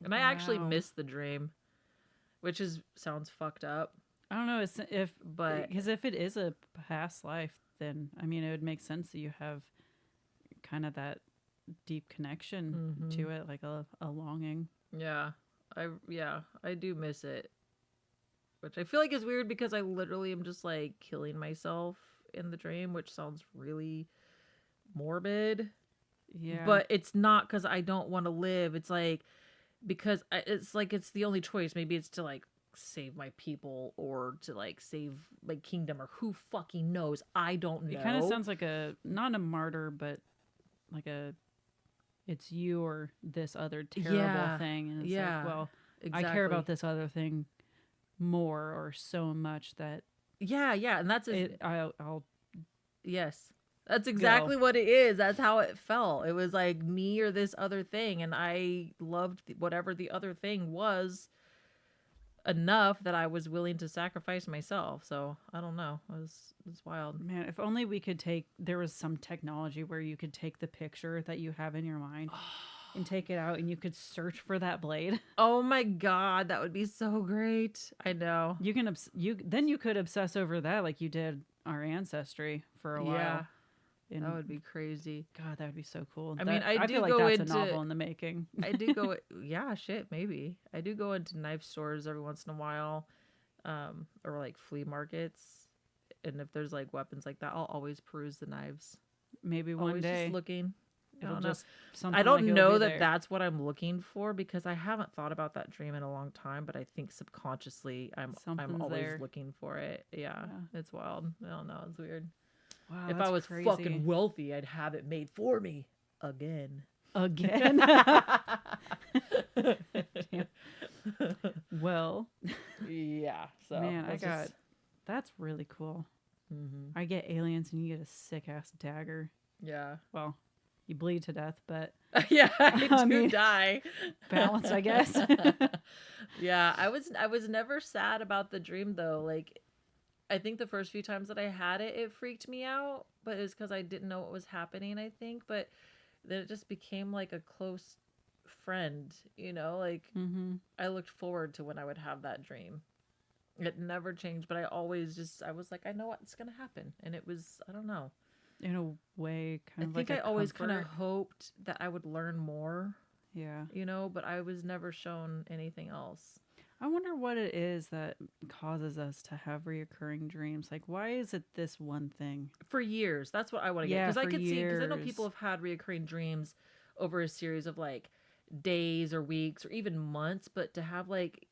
And I actually missed the dream, which sounds fucked up. I don't know because if it is a past life, then I mean, it would make sense that you have kind of that deep connection to it, like a longing. Yeah, I do miss it, which I feel like is weird because I literally am just like killing myself in the dream, which sounds really morbid. Yeah, but it's not because I don't want to live. It's like because it's the only choice. Maybe it's to like save my people or to like save my kingdom, or who fucking knows. I don't know. It kind of sounds like not a martyr, but like it's you or this other terrible thing, and it's like, well, exactly. I care about this other thing more or so much that and that's I'll yes, that's exactly what it is. That's how it felt. It was like me or this other thing, and I loved whatever the other thing was enough that I was willing to sacrifice myself. So I don't know. It was wild. Man, if only there was some technology where you could take the picture that you have in your mind and take it out, and you could search for that blade. Oh my God, that would be so great. I know. Then you could obsess over that like you did our ancestry for a while. Yeah. That would be crazy. God, that would be so cool. I mean, I feel like that's a novel in the making. I do go, yeah, shit, maybe. I do go into knife stores every once in a while, or like flea markets, and if there's like weapons like that, I'll always peruse the knives. Maybe one day, just looking. I don't know that that's what I'm looking for because I haven't thought about that dream in a long time, but I think subconsciously I'm always looking for it. Yeah, it's wild. I don't know. It's weird. Wow, if I was crazy. Fucking wealthy, I'd have it made for me again. Well, yeah. So man, that's really cool. Mm-hmm. I get aliens, and you get a sick ass dagger. Yeah. Well, you bleed to death, but yeah, I do die. Balance, I guess. Yeah, I was never sad about the dream though. Like, I think the first few times that I had it, it freaked me out, but it was because I didn't know what was happening, I think. But then it just became like a close friend, like I looked forward to when I would have that dream. It never changed, but I was like, I know what's going to happen. And it was, I don't know. In a way, kind of like I always kind of hoped that I would learn more. Yeah. But I was never shown anything else. I wonder what it is that causes us to have reoccurring dreams. Like, why is it this one thing? For years. That's what I want to get. Because I could see, because I know people have had reoccurring dreams over a series of like days or weeks or even months, but to have like,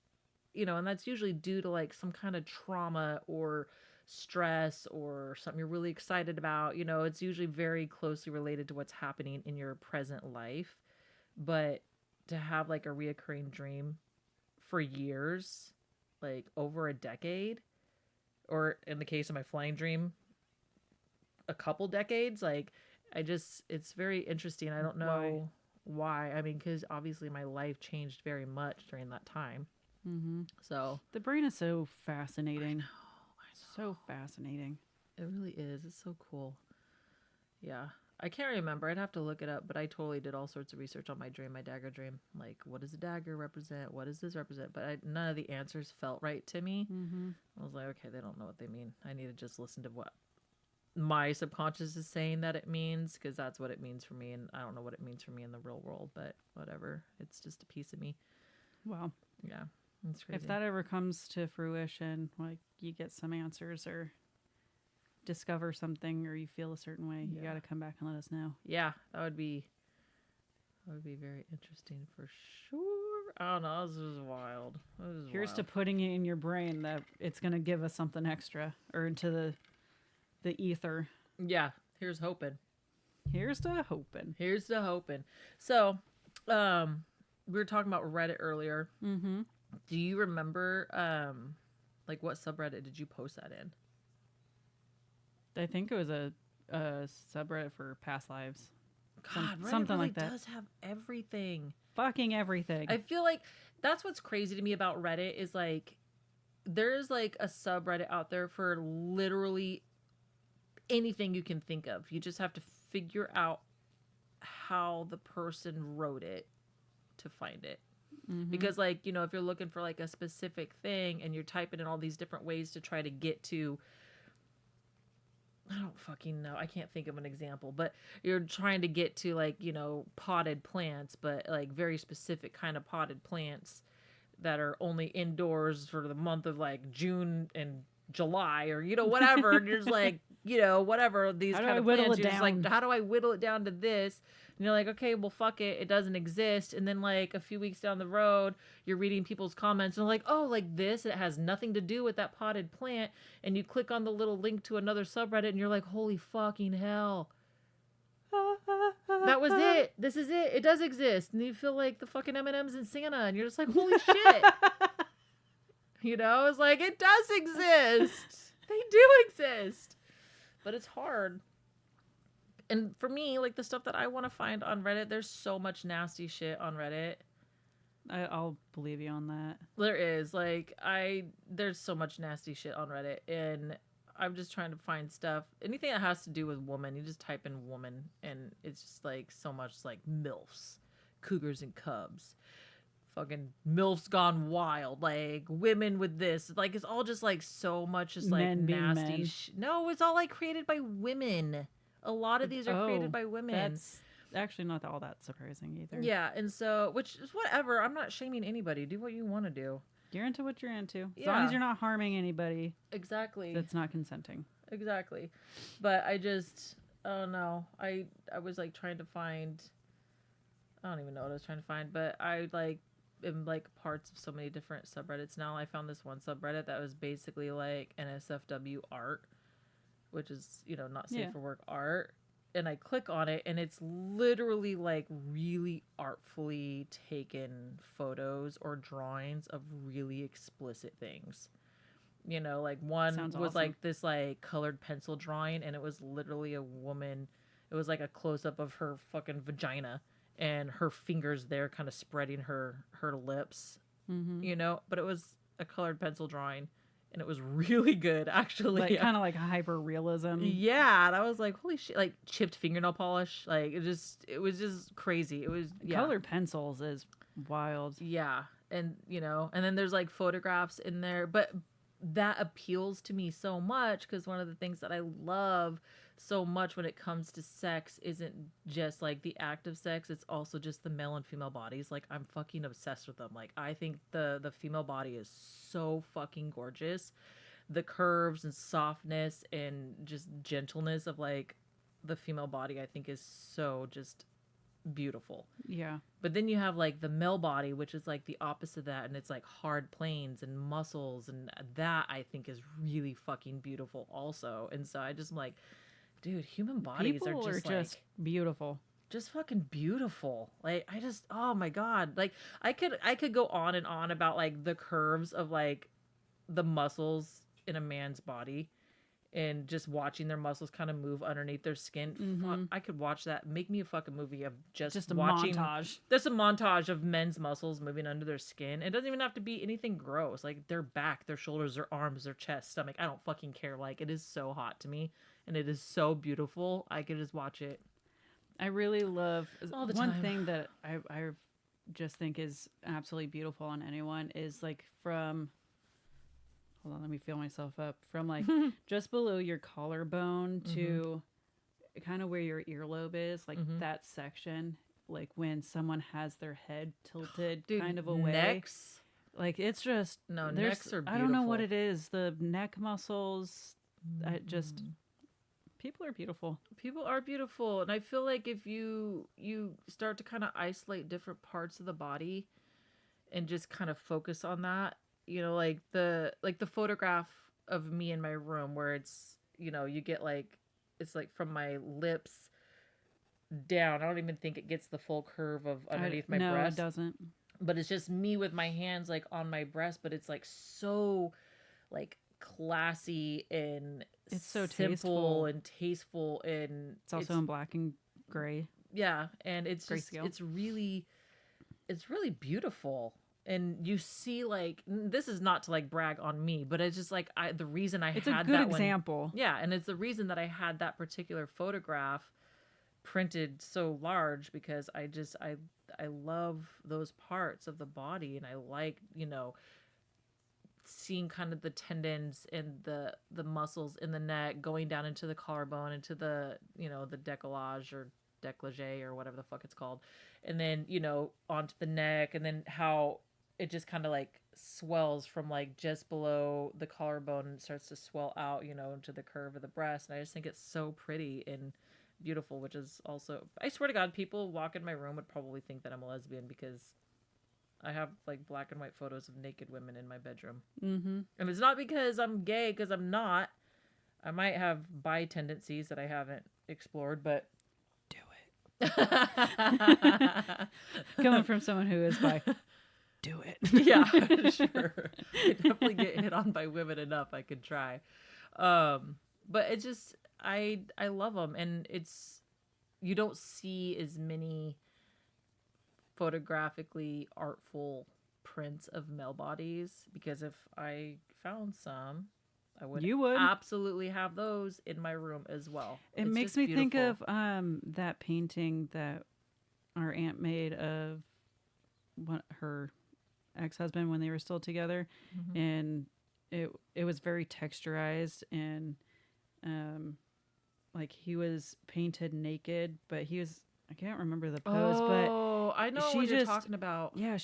and that's usually due to like some kind of trauma or stress or something you're really excited about. It's usually very closely related to what's happening in your present life. But to have like a reoccurring dream for years, like over a decade, or in the case of my flying dream, a couple decades, like it's very interesting. I don't know why. I mean, because obviously my life changed very much during that time. Mm-hmm. So the brain is so fascinating. I know. So fascinating. It really is. It's so cool. Yeah. I can't remember. I'd have to look it up, but I totally did all sorts of research on my dagger dream. Like, what does a dagger represent? What does this represent? But none of the answers felt right to me. Mm-hmm. I was like, okay, they don't know what they mean. I need to just listen to what my subconscious is saying that it means, because that's what it means for me, and I don't know what it means for me in the real world, but whatever. It's just a piece of me. Wow. Yeah. It's crazy. If that ever comes to fruition, like you get some answers or discover something or you feel a certain way, you got to come back and let us know. Yeah, that would be That would be very interesting for sure. I don't know. This is wild. Here's to putting it in your brain that it's going to give us something extra, or into the ether. Yeah. Here's hoping. Here's to hoping. Here's to hoping. So, we were talking about Reddit earlier. Mm-hmm. Do you remember, like, what subreddit did you post that in? I think it was a subreddit for past lives. God, Reddit something really like that. Does have everything. Fucking everything. I feel like that's what's crazy to me about Reddit is like there's like a subreddit out there for literally anything you can think of. You just have to figure out how the person wrote it to find it. Mm-hmm. Because like, you know, if you're looking for like a specific thing and you're typing in all these different ways to try to get to, I don't fucking know. I can't think of an example, but you're trying to get to like, you know, potted plants, but like very specific kind of potted plants that are only indoors for the month of like June and July or, you know, whatever. And you're just like, you know, whatever these kind of plants. You're just like, how do I whittle it down to this? And you're like, okay, well, fuck it. It doesn't exist. And then like a few weeks down the road, you're reading people's comments and like, oh, like this, it has nothing to do with that potted plant. And you click on the little link to another subreddit and you're like, holy fucking hell. That was it. This is it. It does exist. And you feel like the fucking M&Ms in Santa and you're just like, holy shit. You know, it's like, it does exist. They do exist. But it's hard. And for me, like the stuff that I want to find on Reddit, there's so much nasty shit on Reddit. I'll believe you on that. There is. Like, there's so much nasty shit on Reddit. And I'm just trying to find stuff. Anything that has to do with woman, you just type in woman. And it's just like so much like MILFs, cougars and cubs. Fucking MILFs gone wild, like women with this, like it's all just like so much just like men nasty no, it's all like created by women. A lot of these are created by women. That's actually not all that surprising either. Yeah, and so, which is whatever, I'm not shaming anybody. Do what you want to do. You're into what you're into, as long as you're not harming anybody. Exactly. That's not consenting. Exactly. But I just, oh no, I was like trying to find, I don't even know what I was trying to find, but I like in like parts of so many different subreddits now. I found this one subreddit that was basically like NSFW art, which is, you know, not safe for work art. And I click on it and it's literally like really artfully taken photos or drawings of really explicit things. You know, like one was awesome. Like this like colored pencil drawing and it was literally a woman. It was like a close up of her fucking vagina. And her fingers there kind of spreading her lips, you know? But it was a colored pencil drawing, and it was really good, actually. Like, kind of like hyper realism. Yeah, and I was like, holy shit. Like, chipped fingernail polish. Like, it was just crazy. It was, Colored pencils is wild. Yeah, and, you know, and then there's, like, photographs in there. But that appeals to me so much, because one of the things that I love so much when it comes to sex isn't just like the act of sex, it's also just the male and female bodies. Like, I'm fucking obsessed with them. Like, I think the female body is so fucking gorgeous. The curves and softness and just gentleness of like the female body, I think, is so just beautiful. Yeah. But then you have like the male body, which is like the opposite of that, and it's like hard planes and muscles, and that I think is really fucking beautiful also. And so I just am like, dude, human bodies are just like beautiful. Just fucking beautiful. Like, I just, oh my God. Like, I could go on and on about like the curves of like the muscles in a man's body and just watching their muscles kind of move underneath their skin. Mm-hmm. I could watch that. Make me a fucking movie of just a watching. Montage. There's a montage of men's muscles moving under their skin. It doesn't even have to be anything gross. Like their back, their shoulders, their arms, their chest, stomach. I don't fucking care. Like, it is so hot to me. And it is so beautiful. I could just watch it. I really love all the one time. thing that I just think is absolutely beautiful on anyone is like from, hold on, let me feel myself up, from like just below your collarbone to kind of where your earlobe is, like that section, like when someone has their head tilted kind of away. Necks. Like, it's just, necks are beautiful. I don't know what it is. The neck muscles, I just, People are beautiful. People are beautiful, and I feel like if you start to kind of isolate different parts of the body and just kind of focus on that, like the photograph of me in my room where it's, you get like, it's like from my lips down. I don't even think it gets the full curve of underneath my breast. No, it doesn't. But it's just me with my hands like on my breast, but it's like so like classy and it's so simple tasteful and tasteful, and it's also in black and gray. Yeah, and it's just Grayscale. it's really beautiful. And you see, like, this is not to like brag on me, but it's just like the reason I it's had a good that example. one, yeah, and it's the reason that I had that particular photograph printed so large, because I love those parts of the body, and I like, seeing kind of the tendons and the muscles in the neck going down into the collarbone, into the, the décollage or décolleté or whatever the fuck it's called, and then, onto the neck, and then how it just kind of like swells from like just below the collarbone and starts to swell out, into the curve of the breast. And I just think it's so pretty and beautiful, which is also, I swear to God, people walk in my room would probably think that I'm a lesbian, because I have like black and white photos of naked women in my bedroom. Mm-hmm. And it's not because I'm gay, because I'm not. I might have bi tendencies that I haven't explored, but do it. Coming from someone who is bi, do it. Yeah, sure. I definitely get hit on by women enough. I could try. But it's just, I love them. And you don't see as many photographically artful prints of male bodies, because if I found some, I would absolutely have those in my room as well. It makes me think of that painting that our aunt made of her ex-husband when they were still together. Mm-hmm. And it was very texturized, and like he was painted naked, but I can't remember the pose, but I know what you're talking about. Yeah,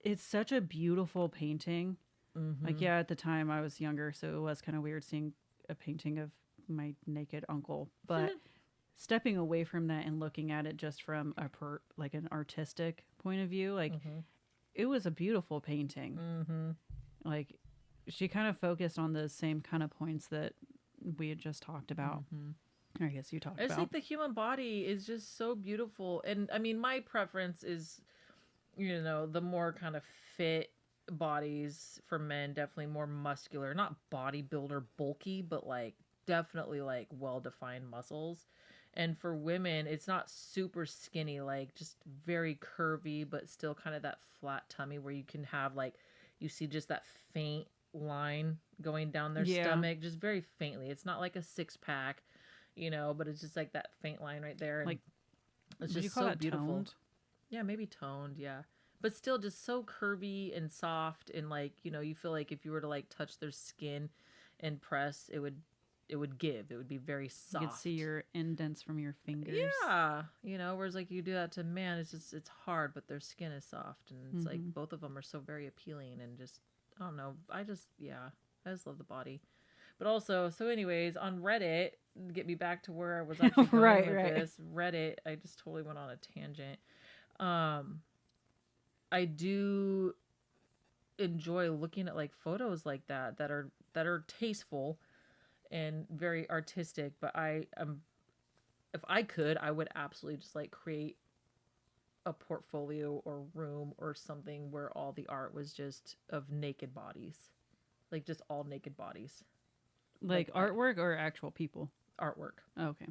it's such a beautiful painting. Mm-hmm. Like, yeah, at the time I was younger, so it was kind of weird seeing a painting of my naked uncle, but stepping away from that and looking at it just from like an artistic point of view, like it was a beautiful painting. Mm-hmm. Like, she kind of focused on the same kind of points that we had just talked about. Mm-hmm. I guess you talked about. I think the human body is just so beautiful. And I mean, my preference is, the more kind of fit bodies for men, definitely more muscular, not bodybuilder bulky, but like definitely like well-defined muscles. And for women, it's not super skinny, like just very curvy, but still kind of that flat tummy where you can have like, you see just that faint line going down their stomach, just very faintly. It's not like a six-pack, but it's just like that faint line right there. And like, it's just so beautiful. Toned? Yeah, maybe toned, yeah. But still just so curvy and soft, and like, you feel like if you were to like touch their skin and press, it would give. It would be very soft. You could see your indents from your fingers. Yeah. Whereas like you do that to man, it's hard, but their skin is soft, and it's like both of them are so very appealing, and just, I don't know. I just love the body. But also, so anyways, on Reddit, get me back to where I was actually going with this. Reddit, I just totally went on a tangent. I do enjoy looking at like photos like that are tasteful and very artistic, but if I could, I would absolutely just like create a portfolio or room or something where all the art was just of naked bodies. Like just all naked bodies. Like artwork or actual people? Artwork. Oh, okay.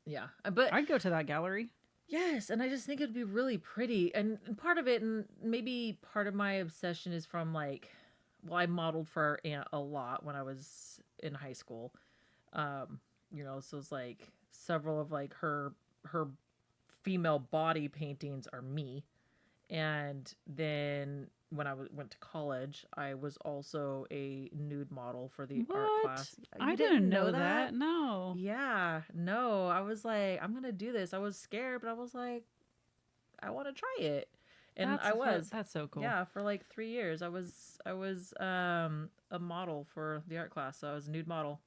Yeah. But I'd go to that gallery. Yes, and I just think it'd be really pretty. And part of it, and maybe part of my obsession is from like, well, I modeled for our aunt a lot when I was in high school. So it's like several of like her female body paintings are me. And then when I went to college, I was also a nude model for the art class. I didn't know that. No. Yeah, no. I was like, I'm gonna do this. I was scared, but I was like, I want to try it, and That's so cool. Yeah, for like 3 years, I was a model for the art class. So I was a nude model.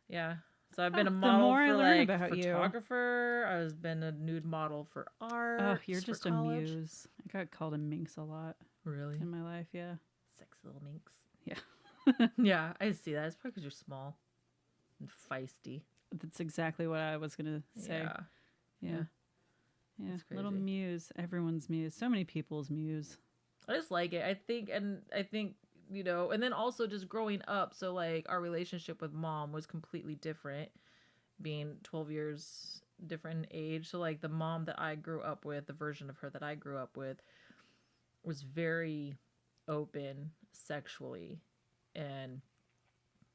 Yeah. So I've been a The model more I for learn like about you. photographer. I've been a nude model for art. Oh, you're just a college. muse. I got called a minx a lot Really? in my life, yeah. Sex little minx. Yeah. Yeah, I see that. It's probably because you're small and feisty. That's exactly what I was going to say. Yeah. Yeah. That's Little crazy. muse. Everyone's muse. So many people's muse. I just like it. I think, you know, and then also just growing up. So, like, our relationship with mom was completely different, being 12 years different in age. So, like, the mom that I grew up with, the version of her that I grew up with, was very open sexually and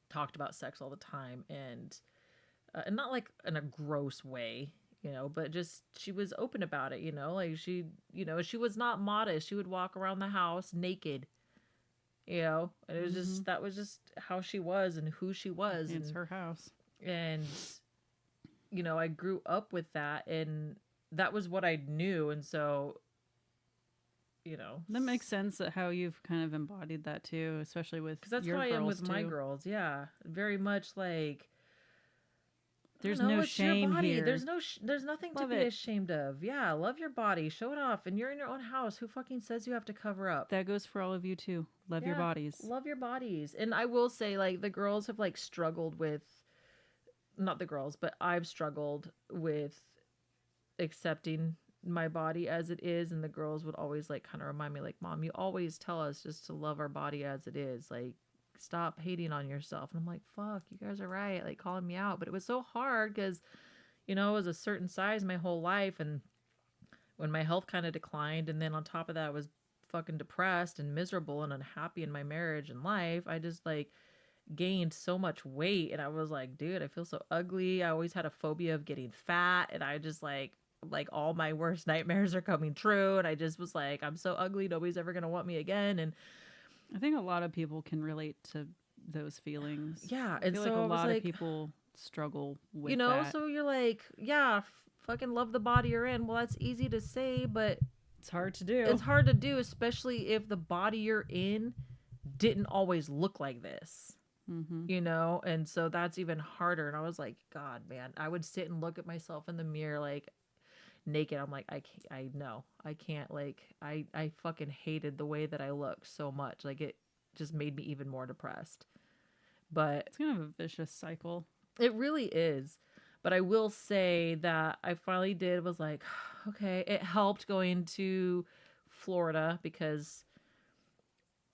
talked about sex all the time. And not like in a gross way, you know, but just she was open about it, you know, like she, you know, she was not modest. She would walk around the house naked, you know, and it was just, that was just how she was and who she was. It's her house. And, you know, I grew up with that and that was what I knew. And so, you know, that makes sense that how you've kind of embodied that too, especially with because that's your how I am with girls my too. girls. Yeah. Very much like, There's no no it's shame your body. here. There's nothing Love to be it. ashamed of. Yeah, love your body, show it off, and you're in your own house. Who fucking says you have to cover up? That goes for all of you too. Love your bodies. Love your bodies. And I will say, like, the girls have like struggled with, not the girls, but I've struggled with accepting my body as it is, and the girls would always like kind of remind me, like, Mom, you always tell us just to love our body as it is, like, stop hating on yourself. And I'm like, fuck, you guys are right, like, calling me out. But it was so hard because, you know, I was a certain size my whole life, and when my health kind of declined, and then on top of that I was fucking depressed and miserable and unhappy in my marriage and life, I just like gained so much weight. And I was like, dude, I feel so ugly. I always had a phobia of getting fat, and I just like all my worst nightmares are coming true. And I just was like, I'm so ugly, nobody's ever gonna want me again. And I think a lot of people can relate to those feelings. yeah, I and feel so like a I was lot like, of people struggle with you know, that. so you're like, yeah, fucking love the body you're in. Well, that's easy to say, but it's hard to do. It's hard to do, especially if the body you're in didn't always look like this. You know, and so that's even harder. And I was like, God, man, I would sit and look at myself in the mirror like naked. I'm like, I know I can't, like, I fucking hated the way that I look so much. Like, it just made me even more depressed. But it's kind of a vicious cycle. It really is. But I will say that I finally was like, okay, it helped going to Florida because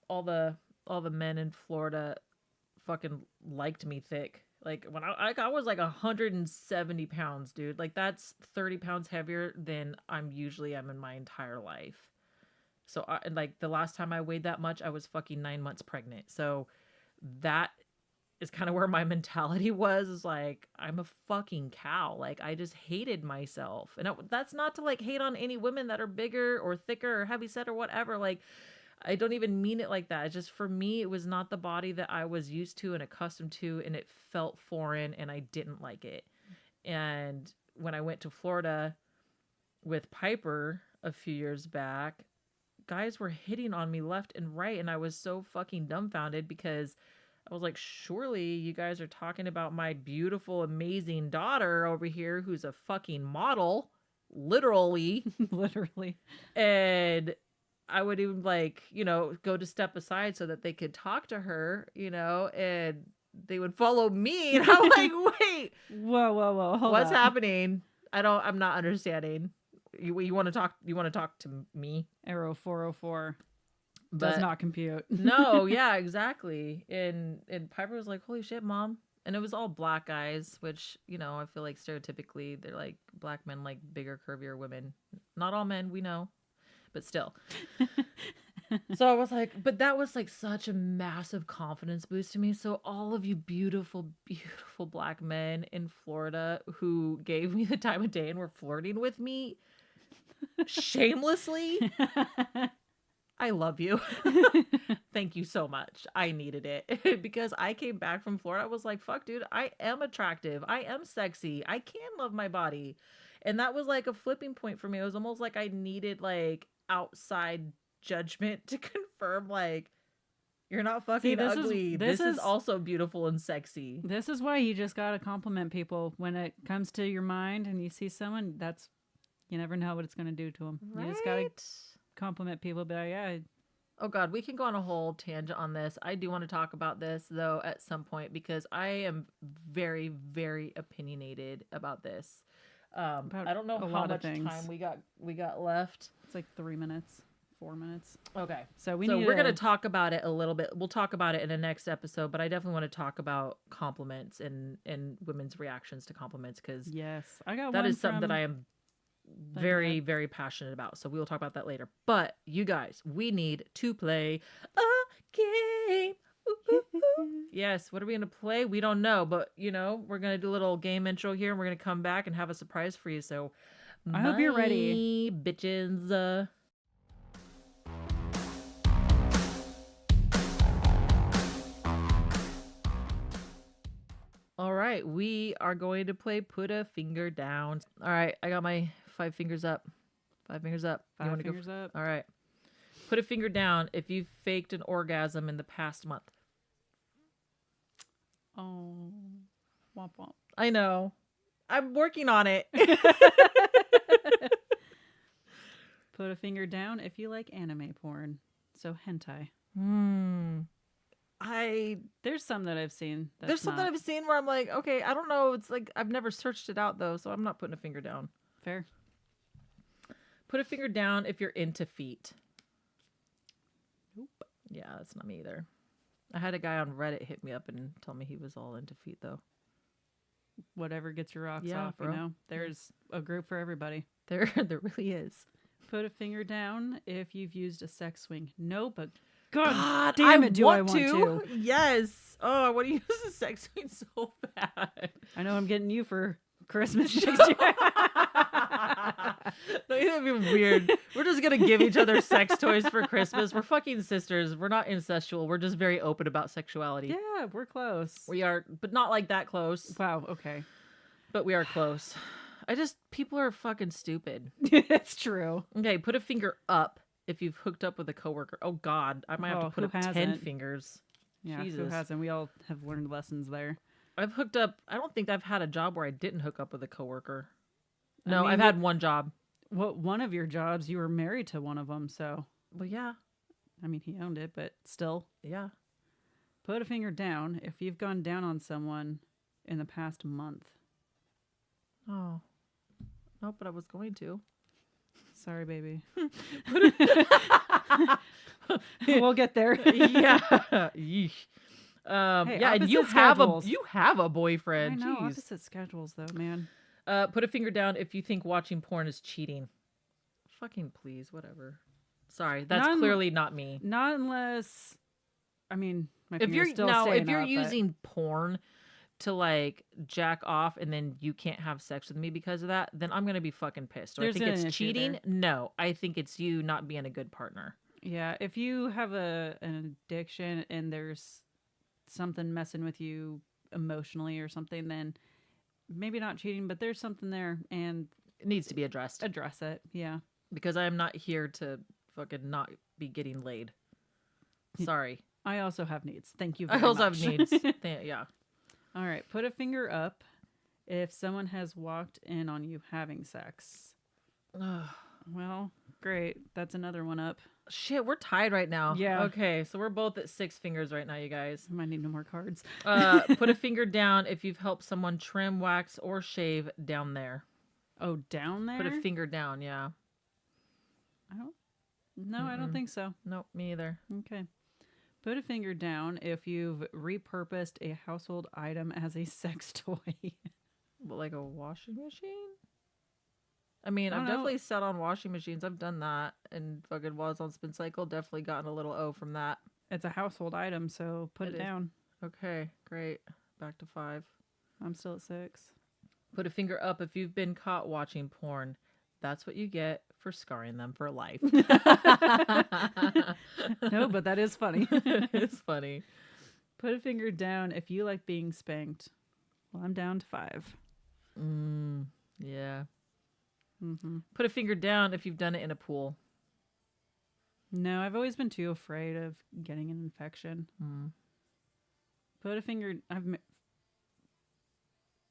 all the men in Florida fucking liked me thick. Like, when I was like 170 pounds, dude. Like, that's 30 pounds heavier than I'm in my entire life. So like the last time I weighed that much, I was fucking 9 months pregnant. So that is kind of where my mentality was, is like, I'm a fucking cow. Like, I just hated myself. And that's not to like hate on any women that are bigger or thicker or heavy set or whatever. Like, I don't even mean it like that. It's just, for me, it was not the body that I was used to and accustomed to, and it felt foreign, and I didn't like it. And when I went to Florida with Piper a few years back, guys were hitting on me left and right, and I was so fucking dumbfounded because I was like, surely you guys are talking about my beautiful, amazing daughter over here who's a fucking model, literally. Literally. And I would even, like, you know, go to step aside so that they could talk to her, you know, and they would follow me. And I'm like, wait, whoa, what's happening? I'm not understanding. You want to talk to me? Arrow 404 does not compute. No, yeah, exactly. And Piper was like, holy shit, Mom. And it was all black guys, which, you know, I feel like stereotypically they're like, black men like bigger, curvier women. Not all men, we know, but still. So I was like, but that was like such a massive confidence boost to me. So all of you beautiful, beautiful black men in Florida who gave me the time of day and were flirting with me shamelessly, I love you. Thank you so much. I needed it because I came back from Florida. I was like, fuck, dude, I am attractive. I am sexy. I can love my body. And that was like a flipping point for me. It was almost like I needed like outside judgment to confirm, like, You're not fucking ugly. This is also beautiful and sexy. This is why you just gotta compliment people when it comes to your mind and you see someone. You never know what it's gonna do to them. Right? You just gotta compliment people. But yeah. Oh God, we can go on a whole tangent on this. I do want to talk about this though at some point because I am very, very opinionated about this. I don't know how much time we got left. It's like 3 minutes, 4 minutes. Okay, so we're gonna talk about it a little bit. We'll talk about it in the next episode, but I definitely want to talk about compliments and women's reactions to compliments because yes, I got that is something that I am very, very passionate about. So we will talk about that later. But you guys, we need to play a game. Yes, what are we going to play? We don't know, but we're going to do a little game intro here and we're going to come back and have a surprise for you. So I hope you're ready, bitches. All right, we are going to play Put a Finger Down. All right, I got my 5 fingers up. 5 fingers up. 5 fingers up. All right. Put a finger down if you faked an orgasm in the past month. Oh, womp womp. I know. I'm working on it. Put a finger down if you like anime porn. So hentai. There's some that I've seen. There's some that I've seen where I'm like, okay, I don't know. It's like I've never searched it out though, so I'm not putting a finger down. Fair. Put a finger down if you're into feet. Nope. Yeah, that's not me either. I had a guy on Reddit hit me up and tell me he was all into feet though. Whatever gets your rocks off, bro. There's a group for everybody. There really is. Put a finger down if you've used a sex swing. No, but God damn it, I want to. Yes. Oh, I want to use a sex swing so bad. I know I'm getting you for Christmas next year. No, it'd be weird. We're just going to give each other sex toys for Christmas. We're fucking sisters. We're not incestual. We're just very open about sexuality. Yeah, we're close. We are, but not like that close. Wow, okay. But we are close. People are fucking stupid. It's true. Okay, put a finger up if you've hooked up with a coworker. Oh God, I might have to put up 10 fingers. Yeah, Jesus. Who hasn't? We all have learned lessons there. I've hooked up. I don't think I've had a job where I didn't hook up with a coworker. No, I've had one job. Well, one of your jobs, you were married to one of them, so. Well, yeah. I mean, he owned it, but still. Yeah. Put a finger down if you've gone down on someone in the past month. Oh. No, but I was going to. Sorry, baby. We'll get there. Yeah. Yeesh. Hey, yeah, and you have a boyfriend. I know, Jeez. opposite schedules though, man. Put a finger down if you think watching porn is cheating. Fucking please, whatever. Sorry, that's clearly not me. Not unless, I mean, if you're using porn to like jack off and then you can't have sex with me because of that, then I'm gonna be fucking pissed. Do I think it's cheating? No, I think it's you not being a good partner. Yeah, if you have an addiction and there's something messing with you emotionally or something, then maybe not cheating, but there's something there and it needs to be addressed. Address it, yeah. Because I am not here to fucking not be getting laid. Sorry. I also have needs. Thank you very much. I also have needs. Yeah. All right, put a finger up if someone has walked in on you having sex. Well, great. That's another one up. Shit, we're tied right now. Yeah. Okay, so we're both at 6 fingers right now, you guys. I might need no more cards. Put a finger down if you've helped someone trim, wax, or shave down there. Oh, down there? Put a finger down, yeah. I don't think so. Nope, me either. Okay. Put a finger down if you've repurposed a household item as a sex toy. What, like a washing machine? I mean, I've definitely sat on washing machines. I've done that. And fucking while I was on Spin Cycle, definitely gotten a little O from that. It's a household item, so put it down. Okay, great. Back to 5. I'm still at 6. Put a finger up if you've been caught watching porn. That's what you get for scarring them for life. No, but that is funny. It's funny. Put a finger down if you like being spanked. Well, I'm down to 5. Yeah. Mm-hmm. Put a finger down if you've done it in a pool. No, I've always been too afraid of getting an infection. Put a finger.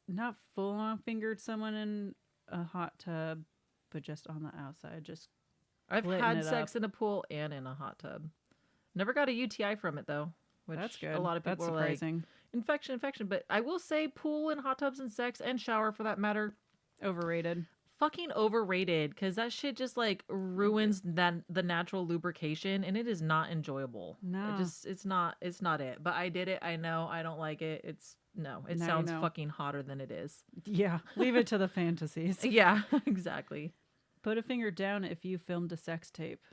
Not full on fingered someone in a hot tub, but just on the outside. Just I've had sex in a pool and in a hot tub. Never got a UTI from it though. Which that's good. A lot of people that's surprising. Are like, infection. But I will say pool and hot tubs and sex and shower for that matter. Overrated. Fucking overrated, because that shit just like ruins the natural lubrication, and it is not enjoyable. No. It's not it. But I did it. I know I don't like it. It sounds fucking hotter than it is. Yeah, leave it to the fantasies. Yeah, exactly. Put a finger down if you filmed a sex tape.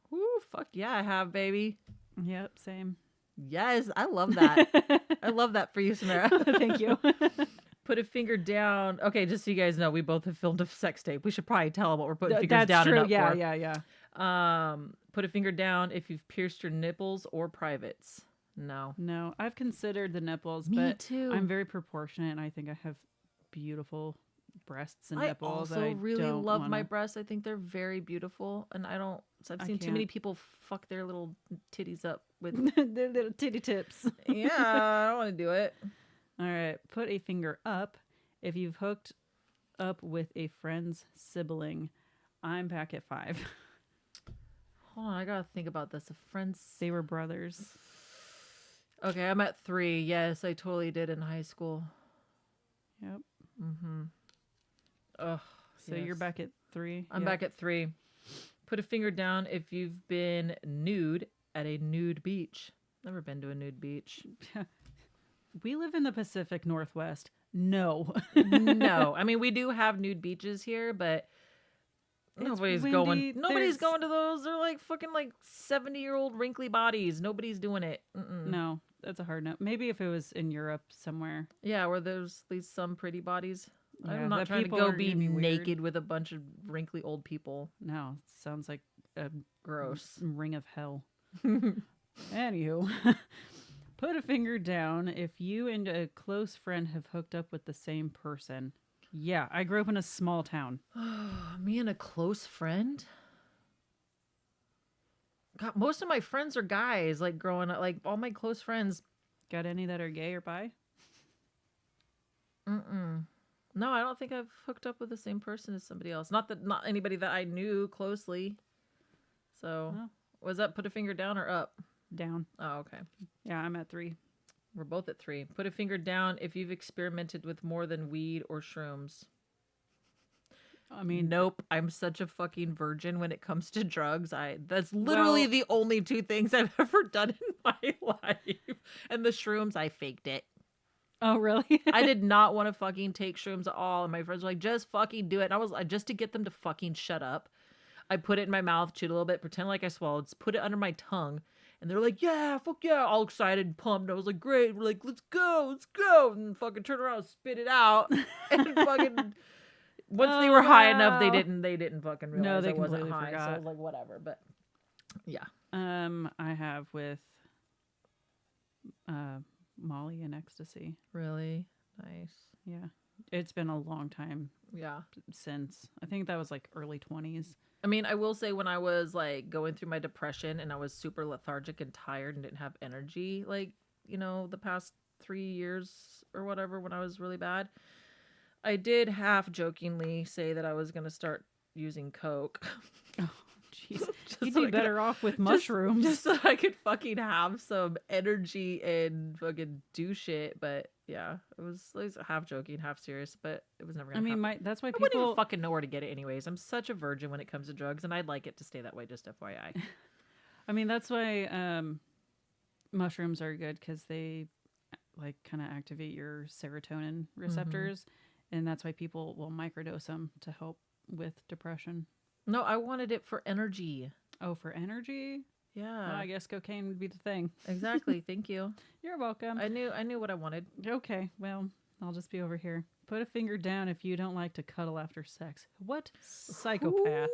Woo, fuck yeah, I have, baby. Yep, same. Yes, I love that. I love that for you, Samara. Thank you. Put a finger down. Okay, just so you guys know, we both have filmed a sex tape. We should probably tell them what we're putting fingers down true. and up for. Yeah. Put a finger down if you've pierced your nipples or privates. No. I've considered the nipples, Me but too. I'm very proportionate, and I think I have beautiful breasts and nipples. I also really love my breasts. I think they're very beautiful, and I've seen too many people fuck their little titties up with their little titty tips. Yeah, I don't want to do it. All right, put a finger up if you've hooked up with a friend's sibling. I'm back at 5. Hold on, I gotta think about this. They were brothers. Okay, I'm at 3. Yes, I totally did in high school. Yep. Ugh. So you're back at 3? I'm back at 3. Put a finger down if you've been nude at a nude beach. Never been to a nude beach. We live in the Pacific Northwest. No. No. I mean, we do have nude beaches here, but nobody's going to those. They're like fucking like 70-year-old wrinkly bodies. Nobody's doing it. No, that's a hard no. Maybe if it was in Europe somewhere. Yeah, where there's at least some pretty bodies. Yeah, I'm not trying to go be naked with a bunch of wrinkly old people. No, sounds like a gross ring of hell. Anywho, put a finger down if you and a close friend have hooked up with the same person. Yeah, I grew up in a small town. Me and a close friend? God, most of my friends are guys, like growing up, like all my close friends. Got any that are gay or bi? No, I don't think I've hooked up with the same person as somebody else. Not anybody that I knew closely. So, was that put a finger down or up? Down. Oh, okay. Yeah, I'm at 3. We're both at 3. Put a finger down if you've experimented with more than weed or shrooms. I mean, nope. I'm such a fucking virgin when it comes to drugs. That's literally the only 2 things I've ever done in my life. And the shrooms, I faked it. Oh, really? I did not want to fucking take shrooms at all. And my friends were like, just fucking do it. And I was just to get them to fucking shut up. I put it in my mouth, chewed a little bit, pretend like I swallowed, put it under my tongue. And they're like, yeah, fuck yeah. All excited and pumped. And I was like, great. We're like, let's go. And fucking turn around and spit it out. And fucking, once they were high enough, they didn't fucking realize I wasn't high. Forgot. So I was like, whatever. But yeah. I have with Molly and ecstasy. Really? Nice. Yeah. It's been a long time. Yeah. Since. I think that was like early 20s. I mean, I will say when I was like going through my depression and I was super lethargic and tired and didn't have energy, like, the past 3 years or whatever, when I was really bad, I did half jokingly say that I was going to start using Coke. Oh, jeez. You'd be better off with mushrooms. Just so I could fucking have some energy and fucking do shit. But yeah, it was half joking, half serious, but it was never going to happen. That's why I wouldn't even fucking know where to get it anyways. I'm such a virgin when it comes to drugs, and I'd like it to stay that way, just FYI. I mean, that's why mushrooms are good, because they like kind of activate your serotonin receptors, and that's why people will microdose them to help with depression. No, I wanted it for energy. Oh, for energy? Yeah. Well, I guess cocaine would be the thing. Exactly. Thank you. You're welcome. I knew what I wanted. Okay. Well, I'll just be over here. Put a finger down if you don't like to cuddle after sex. What psychopath?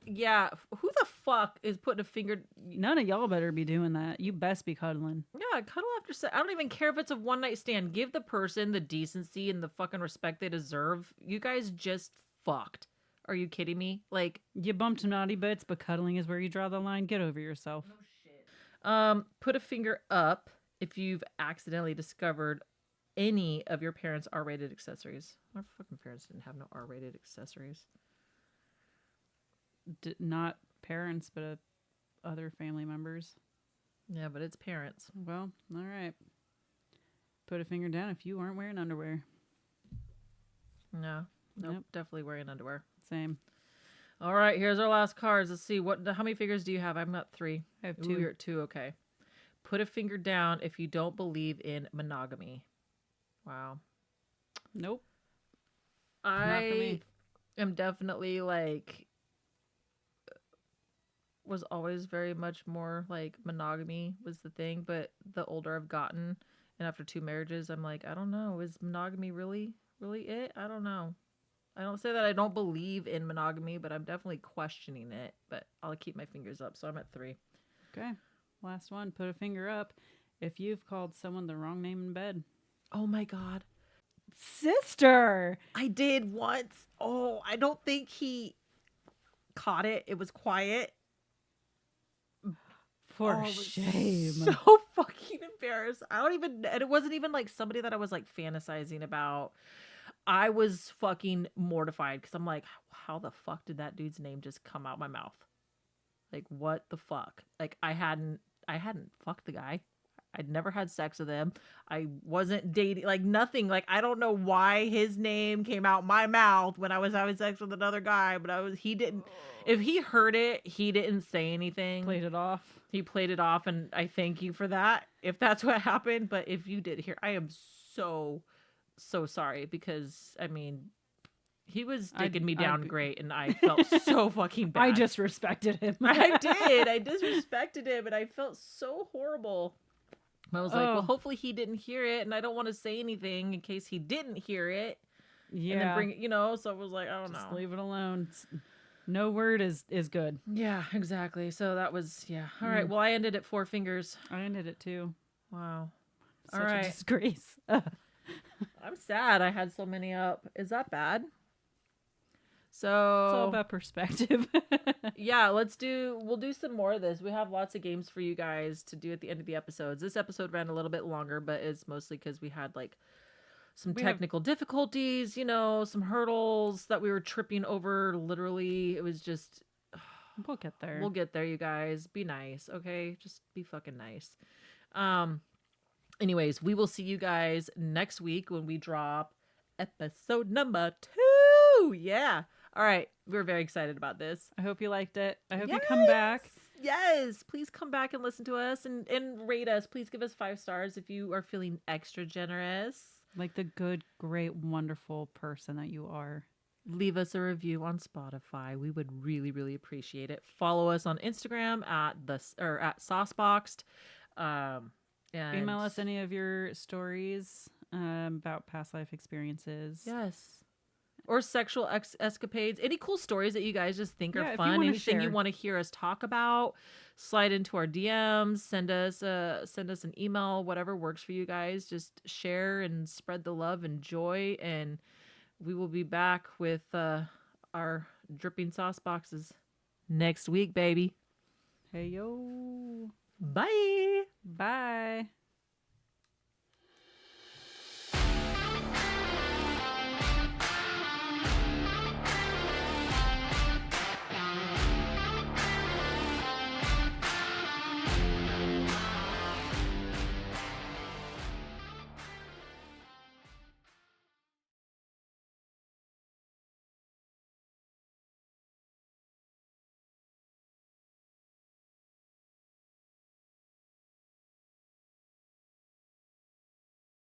Yeah. Who the fuck is putting a finger? None of y'all better be doing that. You best be cuddling. Yeah, cuddle after sex. I don't even care if it's a one night stand. Give the person the decency and the fucking respect they deserve. You guys just fucked. Are you kidding me? Like, you bumped naughty bits, but cuddling is where you draw the line. Get over yourself. no shit. Put a finger up if you've accidentally discovered any of your parents' R-rated accessories. Our fucking parents didn't have no R-rated accessories. Not parents, but other family members. Yeah, but it's parents. Well, all right. Put a finger down if you aren't wearing underwear. No. Nope. Definitely wearing underwear. Same. All right, here's our last cards. Let's see. How many fingers do you have? I've got 3. I have 2. Ooh, you're at 2. Okay. Put a finger down if you don't believe in monogamy. Wow. Nope. Not for me. Am definitely like was always very much more like monogamy was the thing, but the older I've gotten and after 2 marriages, I'm like, I don't know. Is monogamy really it? I don't know. I don't say that I don't believe in monogamy, but I'm definitely questioning it. But I'll keep my fingers up. So I'm at 3. Okay. Last one. Put a finger up if you've called someone the wrong name in bed. Oh my God. Sister! I did once. Oh, I don't think he caught it. It was quiet. For shame. So fucking embarrassed. And it wasn't even like somebody that I was like fantasizing about. I was fucking mortified because I'm like, how the fuck did that dude's name just come out my mouth? Like, what the fuck? Like, I hadn't fucked the guy. I'd never had sex with him. I wasn't dating, like nothing. Like, I don't know why his name came out my mouth when I was having sex with another guy, but he didn't, if he heard it, he didn't say anything. Played it off. He played it off, and I thank you for that, if that's what happened. But if you did hear, I am so sorry, because I mean, he was taking me down great, and I felt so fucking bad. I just respected him. I did. I disrespected him, and I felt so horrible. I was like, well, hopefully he didn't hear it, and I don't want to say anything in case he didn't hear it. Yeah. And then bring it, so I was like, I don't know. Just leave it alone. No word is good. Yeah, exactly. So that was, yeah. All right. Well, I ended at 4 fingers. I ended it too. Wow. Such all right. a disgrace. I'm sad I had so many up. Is that bad? So it's all about perspective. Yeah, we'll do some more of this. We have lots of games for you guys to do at the end of the episodes. This episode ran a little bit longer, but it's mostly because we had like some technical difficulties, some hurdles that we were tripping over. Literally, it was just, we'll get there. We'll get there, you guys. Be nice, okay? Just be fucking nice. Anyways, we will see you guys next week when we drop episode number 2. Yeah. All right. We're very excited about this. I hope you liked it. I hope you come back. Yes. Please come back and listen to us and rate us. Please give us 5 stars if you are feeling extra generous. Like the good, great, wonderful person that you are. Leave us a review on Spotify. We would really, really appreciate it. Follow us on Instagram at SauceBoxed. And email us any of your stories about past life experiences. Yes. Or sexual escapades. Any cool stories that you guys just think are fun. Anything you want to hear us talk about, slide into our DMs, send us an email, whatever works for you guys. Just share and spread the love and joy. And we will be back with our dripping sauce boxes next week, baby. Hey, yo. Bye. Bye.